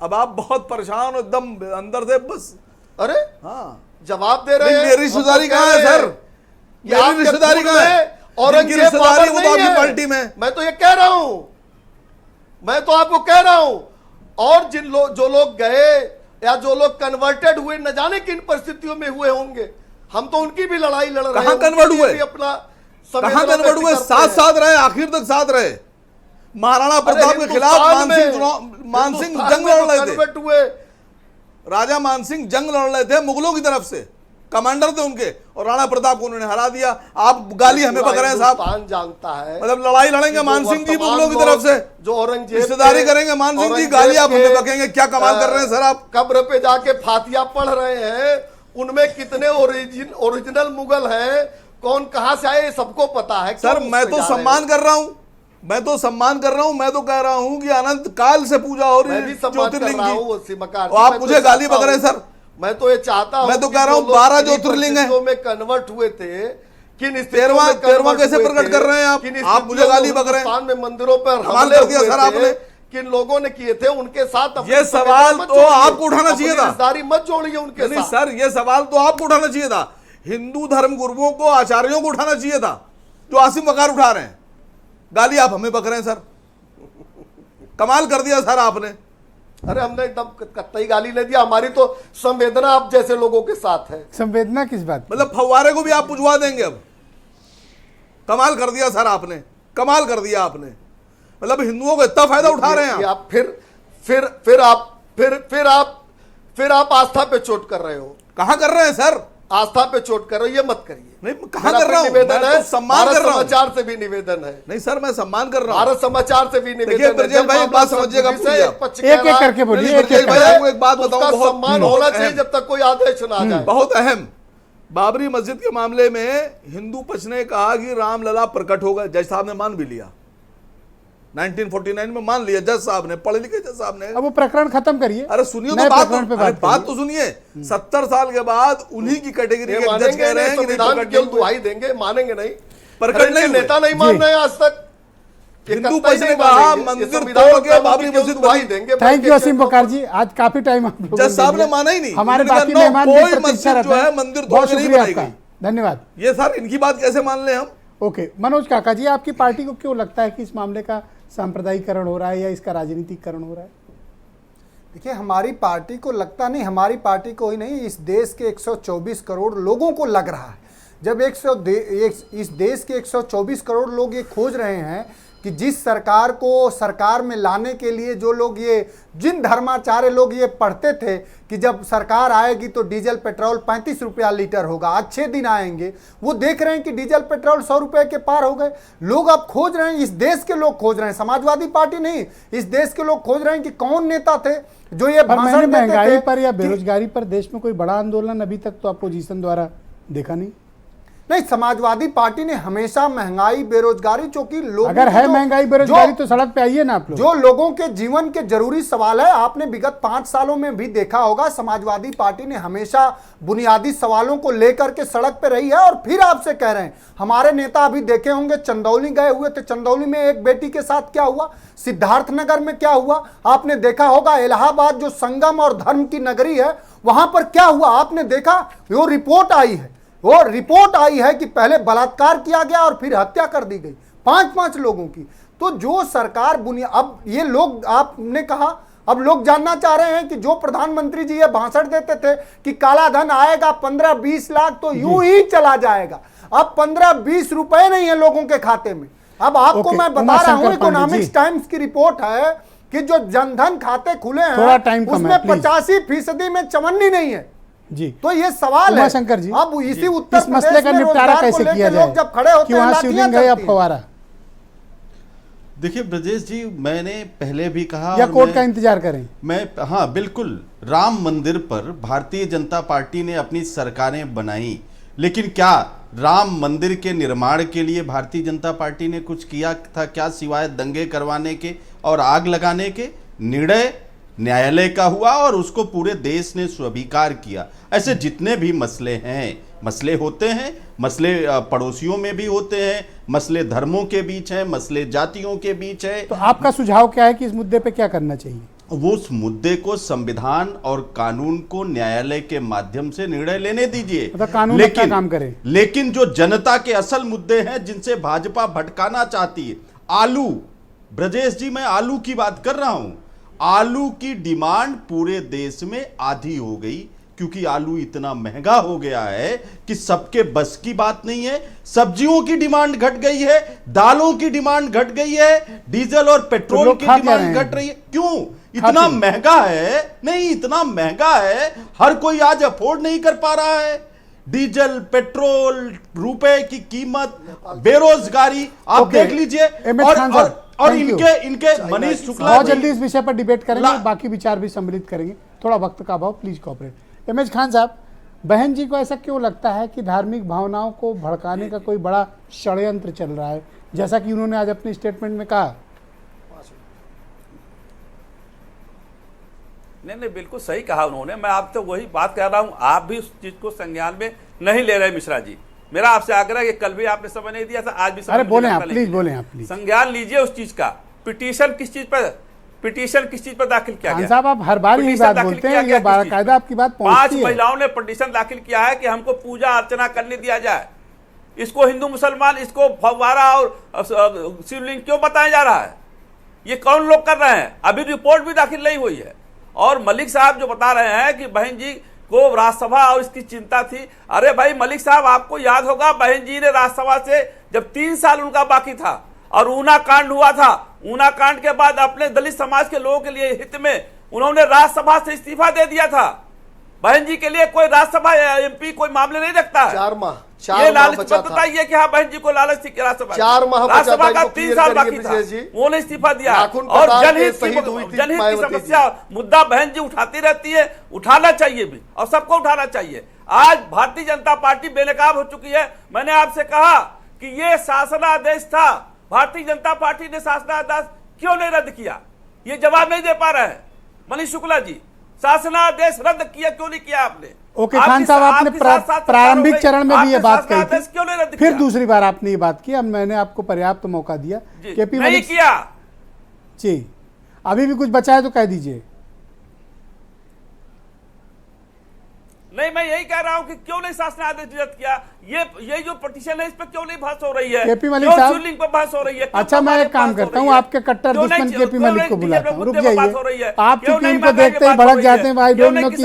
अब आप बहुत परेशान हो एकदम अंदर से बस। अरे हाँ, जवाब दे रहे हैं। मेरी रिश्तेदारी कहाँ है सर, मेरी रिश्तेदारी कहाँ है? औरंगजेब रिश्तेदारी वो तो आपकी पार्टी में। मैं तो ये कह रहा हूं, मैं तो आपको कह रहा हूं। और जो लोग गए या जो लोग कन्वर्टेड हुए, न जाने किन परिस्थितियों में हुए होंगे, हम तो उनकी भी लड़ाई लड़ रहे हैं। कहां कन्वर्ट हुए, अपना कहां कन्वर्ट हुए? साथ रहे, आखिर तक साथ रहे। महाराणा प्रताप के खिलाफ मानसिंह जंग लड़ रहे थे, राजा मानसिंह जंग लड़ रहे थे मुगलों की तरफ से, कमांडर थे उनके, और राणा प्रताप को उन्होंने हरा दिया। आप गाली हमें बक रहे हैं साहब, जानता है मतलब लड़ाई लड़ेंगे मानसिंह जी मुगलों की तरफ से, जो औरंगजेब रिश्तेदारी करेंगे मानसिंह जी, गाली आप हमें बकेंगे। क्या कमाल कर रहे हैं सर आप, कब्र पे जाके फातिया पढ़ रहे हैं, उनमें कितने ओरिजिनल मुगल हैं, कौन कहां से आए सबको पता है सर। मैं तो सम्मान कर रहा हूं, मैं तो सम्मान कर रहा हूं, मैं तो कह रहा हूं कि अनंत काल से पूजा हो रही है ज्योतिर्लिंग की, आप मुझे गाली बक रहे हैं सर। मैं तो ये चाहता हूं, मैं तो कह रहा हूं 12 ज्योतिर्लिंग है में कन्वर्ट हुए थे, किन 13वां कैसे प्रकट कर रहे हैं आप मुझे गाली बक रहे हैं। में मंदिरों पर हमले कर दिया सर आपने, किन लोगों ने किए थे, उनके साथ ये सवाल तो आपको उठाना चाहिए था, रिश्तेदारी मत जोड़िए उनके साथ। सर ये सवाल तो आपको उठाना चाहिए था, हिंदू धर्म गुरुओं को, आचार्यों को उठाना चाहिए था, जो आसिम वकार उठा रहे हैं। गाली आप हमें बक रहे हैं सर, कमाल कर दिया सर आपने। अरे हमने एकदम कतई गाली नहीं दिया, हमारी तो संवेदना आप जैसे लोगों के साथ है। संवेदना किस बात, मतलब फव्वारे को भी आप पुजवा देंगे अब, कमाल कर दिया सर आपने, कमाल कर दिया आपने। मतलब हिंदुओं को इतना फायदा उठा रहे हैं आप। फिर आप आस्था पे चोट कर रहे हो। कहां कर रहे हैं सर, आस्था पे चोट कर रहे हो, ये मत करिए। नहीं कहां कर रहा हूं, मैं तो सम्मान कर रहा हूं। समाचार से भी निवेदन है। नहीं सर मैं सम्मान कर रहा हूं, भारत समाचार से भी निवेदन है। ब्रजेश भाई एक बात समझिएगा, एक एक करके बोलिए। एक बात बताऊं, सम्मान होना चाहिए जब तक कोई आदेश ना आ जाए। बहुत अहम, बाबरी मस्जिद के मामले में हिंदू पक्ष ने कहा कि रामलला प्रकट हो गए, जज साहब ने मान भी लिया, 1949 में मान लिया जज साहब ने, पढ़े लिखे जज साहब ने। अब वो प्रकरण खत्म करिए। अरे सुनिए तो बात तो सुनिए, 70 साल के बाद उन्हीं की कैटेगरी के जज कह रहे हैं कि नहीं, दुहाई देंगे, मानेंगे नहीं, प्रकट नहीं, नेता नहीं मान रहे आज तक। हिंदू पक्ष ने कहा मंदिर तोड़ के बाबरी मस्जिद दुहाई देंगे। थैंक यू असीम वकार जी, आज काफी टाइम आप लोगों ने जज साहब ने माना ही नहीं, हमारे बाकी मेहमान भी प्रतीक्षा रहते हैं, मंदिर बहुत शुक्रिया आपका, धन्यवाद। ये सर इनकी बात कैसे मान ले हम। ओके मनोज काका जी, आपकी पार्टी को क्यों लगता है कि इस मामले का सांप्रदायिकरण हो रहा है या इसका राजनीतिकरण हो रहा है? देखिए हमारी पार्टी को लगता नहीं, हमारी पार्टी को ही नहीं, इस देश के 124 करोड़ लोगों को लग रहा है। जब इस देश के 124 करोड़ लोग ये खोज रहे हैं कि जिस सरकार को सरकार में लाने के लिए जो लोग जिन धर्माचार्य लोग ये पढ़ते थे कि जब सरकार आएगी तो डीजल पेट्रोल 35 रुपया लीटर होगा, अच्छे दिन आएंगे, वो देख रहे हैं कि डीजल पेट्रोल 100 रुपए के पार हो गए। लोग अब खोज रहे हैं, इस देश के लोग खोज रहे हैं, समाजवादी पार्टी नहीं, इस देश के लोग खोज रहे हैं कि कौन नेता थे जो ये भाषण देते थे। महंगाई पर या बेरोजगारी पर देश में कोई बड़ा आंदोलन अभी तक तो अपोजिशन द्वारा देखा नहीं। नहीं, समाजवादी पार्टी ने हमेशा महंगाई, बेरोजगारी, चूंकि लोगों अगर की है जो- महंगाई बेरोजगारी जो- तो सड़क पे आइए ना आप लोग। जो लोगों के जीवन के जरूरी सवाल है, आपने विगत 5 सालों में भी देखा होगा, समाजवादी पार्टी ने हमेशा बुनियादी सवालों को लेकर के सड़क पे रही है। और फिर आपसे कह रहे हैं, हमारे नेता अभी देखे होंगे, चंदौली गए हुए थे, चंदौली में एक बेटी के साथ क्या हुआ, सिद्धार्थनगर में क्या हुआ, आपने देखा होगा, इलाहाबाद जो संगम और धर्म की नगरी है वहां पर क्या हुआ आपने देखा। वो रिपोर्ट आई है कि पहले बलात्कार किया गया और फिर हत्या कर दी गई 5-5 लोगों की। तो जो सरकार अब ये लोग, आपने कहा, अब लोग जानना चाह रहे हैं कि जो प्रधानमंत्री जी ये भाषण देते थे कि काला धन आएगा 15-20 लाख तो यूं ही चला जाएगा, अब 15-20 रुपए नहीं है लोगों के खाते में। अब आपको मैं बता रहा हूं, इकोनॉमिक्स टाइम्स की रिपोर्ट है कि जो जनधन खाते खुले हैं उसमें 85% में चवन्नी नहीं है जी। तो ये सवाल है शंकर जी, अब इसी उत्तर इस मसले का निपटारा कैसे किया जाए, लोग जब खड़े होते कि वहां शिवलिंग है या फव्वारा? देखिए ब्रजेश जी, मैंने पहले भी कहा या कोर्ट का इंतजार करें? हाँ बिल्कुल, राम मंदिर पर भारतीय जनता पार्टी ने अपनी सरकारें बनाई, लेकिन क्या राम मंदिर के निर्माण के लिए भारतीय जनता पार्टी ने कुछ किया था क्या, सिवाय दंगे करवाने के और आग लगाने के? निर्णय न्यायालय का हुआ और उसको पूरे देश ने स्वीकार किया। ऐसे जितने भी मसले हैं, मसले होते हैं, मसले पड़ोसियों में भी होते हैं, मसले धर्मों के बीच हैं, मसले जातियों के बीच है। तो आपका सुझाव क्या है कि इस मुद्दे पे क्या करना चाहिए? वो उस मुद्दे को संविधान और कानून को न्यायालय के माध्यम से निर्णय लेने दीजिए, मतलब कानून अपना काम करे। लेकिन जो जनता के असल मुद्दे हैं जिनसे भाजपा भटकाना चाहती है, आलू, ब्रजेश जी मैं आलू की बात कर रहा हूं, आलू की डिमांड पूरे देश में आधी हो गई क्योंकि आलू इतना महंगा हो गया है कि सबके बस की बात नहीं है। सब्जियों की डिमांड घट गई है, दालों की डिमांड घट गई है, डीजल और पेट्रोल की डिमांड घट रही है। क्यों? इतना महंगा है, नहीं इतना महंगा है, हर कोई आज अफोर्ड नहीं कर पा रहा है। डीजल, पेट्रोल, रुपए की कीमत, बेरोजगारी, आप देख लीजिए। और इनके मनीष शुक्ला बहुत जल्दी इस विषय पर डिबेट करेंगे, बाकी विचार भी सम्मिलित करेंगे, थोड़ा वक्त का अभाव, प्लीज कोऑपरेट। एमएच खान साहब, बहन जी को ऐसा क्यों लगता है कि धार्मिक भावनाओं को भड़काने का कोई बड़ा षड्यंत्र चल रहा है, जैसा कि उन्होंने आज अपने स्टेटमेंट में कहा? नहीं, बिल्कुल सही कहा उन्होंने। मैं आपसे वही बात कर रहा हूं, आप भी उस चीज को संज्ञान में नहीं ले रहे मिश्रा जी। मेरा आपसे आग्रह है कि कल भी आपने समय नहीं दिया था, आज भी समय अरे बोले आप, प्लीज बोले आप, प्लीज संज्ञान लीजिए उस चीज का। पिटीशन किस चीज पर दाखिल किया गया? साहब आप हर बार यही बात बोलते हैं, ये बाकायदा आपकी बात पहुंचती है। 5 महिलाओं ने पिटीशन दाखिल किया है कि हमको पूजा अर्चना करने दिया जाए। इसको हिंदू मुसलमान, इसको फव्वारा और शिवलिंग क्यों बताया जा रहा है? ये कौन लोग कर रहे हैं? अभी रिपोर्ट भी दाखिल नहीं हुई है। और मलिक साहब जो बता रहे हैं कि बहन जी को राज्यसभा और इसकी चिंता थी, अरे भाई मलिक साहब, आपको याद होगा बहन जी ने राज्यसभा से जब 3 साल उनका बाकी था और ऊना कांड हुआ था, ऊना कांड के बाद अपने दलित समाज के लोगों के लिए हित में उन्होंने राज्यसभा से इस्तीफा दे दिया था। बहन जी के लिए कोई राज्यसभा एमपी कोई मामले नहीं रखता है। 4 माह ये लालच बताइए कि हाँ बहन जी को लालच थी राज्यसभा 4 माह राज्यसभा का 3 साल बाकी था, वो ने इस्तीफा दिया। और जनहित की समस्या मुद्दा बहन जी उठाती रहती है, उठाना चाहिए भी और सबको उठाना चाहिए। आज भारतीय जनता पार्टी बेनकाब हो चुकी है। मैंने आपसे कहा कि ये शासनादेश था, भारतीय जनता पार्टी ने शासनादेश क्यों नहीं रद्द किया? ये जवाब नहीं दे पा रहे हैं मनीष शुक्ला जी। शासनादेश रद्द किया क्यों नहीं किया आपने? ओके खान साहब, आपने प्रारंभिक चरण में भी ये बात कही थी, फिर दूसरी बार आपने ये बात की, अब मैंने आपको पर्याप्त मौका दिया। केपी नहीं किया जी, अभी भी कुछ बचा है तो कह दीजिए। नहीं, मैं यही कह रहा हूं कि क्यों नहीं शासनादेश रद्द किया? ये जो पिटीशन है इस पर क्यों नहीं बहस हो रही है? केपी मलिक साहब, शिवलिंग पर बहस हो रही है। अच्छा मैं एक काम करता हूं, आपके कट्टर दुश्मन केपी मलिक को बुलाता हूं। रुक जाइए, आप क्योंकि उनको देखते ही भड़क जाते हैं। भाई डोंट नो कि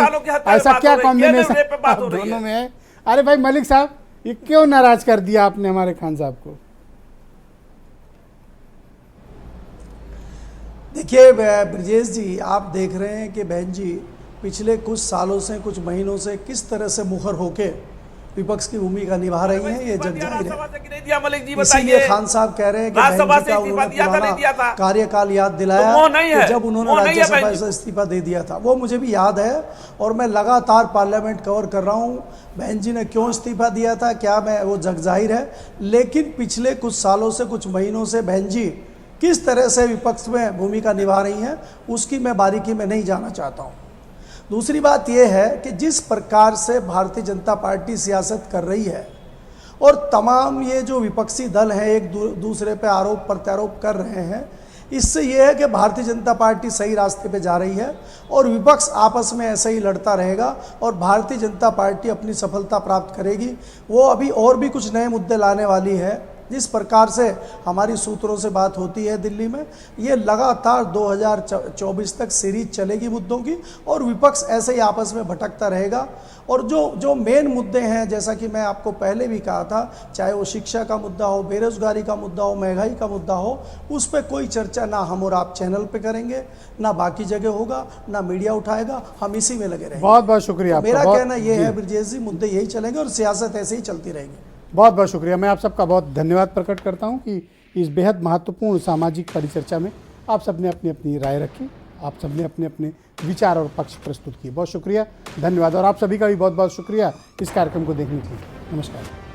ऐसा क्या कॉम्बिनेशन दोनों में है। अरे भाई मलिक साहब, ये क्यों नाराज कर दिया आपने हमारे खान साहब को? देखिए ब्रजेश जी, आप देख रहे हैं कि बहन जी पिछले कुछ सालों से, कुछ महीनों से किस तरह से मुखर होके विपक्ष की भूमिका निभा रही हैं, ये जग जाहिर है। नहीं दिया मलिक जी, इसीलिए बताइए। खान साहब कह रहे हैं कि राज्यसभा बहन जी से का इस्तीफा उन्होंने दिया था, नहीं दिया था? पुराना कार्यकाल याद दिलाया तो वो नहीं है, कि जब उन्होंने वो नहीं है राज्यसभा बहन जी। से इस्तीफा दे दिया था। वो मुझे भी याद है और मैं लगातार पार्लियामेंट कवर कर रहा हूँ। बहन जी ने क्यों इस्तीफा दिया था, क्या मैं वो जग जाहिर है। लेकिन पिछले कुछ सालों से, कुछ महीनों से बहन जी किस तरह से विपक्ष में भूमिका निभा रही हैं, उसकी मैं बारीकी में नहीं जाना चाहता हूँ। दूसरी बात यह है कि जिस प्रकार से भारतीय जनता पार्टी सियासत कर रही है और तमाम ये जो विपक्षी दल हैं एक दूसरे पे आरोप प्रत्यारोप कर रहे हैं, इससे यह है कि भारतीय जनता पार्टी सही रास्ते पे जा रही है और विपक्ष आपस में ऐसे ही लड़ता रहेगा और भारतीय जनता पार्टी अपनी सफलता प्राप्त करेगी। वो अभी और भी कुछ नए मुद्दे लाने वाली है। जिस प्रकार से हमारी सूत्रों से बात होती है दिल्ली में, ये लगातार 2024 तक सीरीज चलेगी मुद्दों की और विपक्ष ऐसे ही आपस में भटकता रहेगा। और जो मेन मुद्दे हैं, जैसा कि मैं आपको पहले भी कहा था, चाहे वो शिक्षा का मुद्दा हो, बेरोजगारी का मुद्दा हो, महंगाई का मुद्दा हो, उस पर कोई चर्चा ना हम और आप चैनल पे करेंगे, ना बाकी जगह होगा, ना मीडिया उठाएगा, हम इसी में लगे रहेंगे। बहुत बहुत शुक्रिया आपका। मेरा बहुत- कहना ये जी। है ब्रजेश जी, मुद्दे यही चलेंगे और सियासत ऐसे ही चलती रहेगी। बहुत बहुत शुक्रिया। मैं आप सबका बहुत धन्यवाद प्रकट करता हूं कि इस बेहद महत्वपूर्ण सामाजिक परिचर्चा में आप सबने अपनी अपनी राय रखी, आप सबने अपने अपने विचार और पक्ष प्रस्तुत किए। बहुत शुक्रिया, धन्यवाद। और आप सभी का भी बहुत बहुत शुक्रिया इस कार्यक्रम को देखने के लिए। नमस्कार।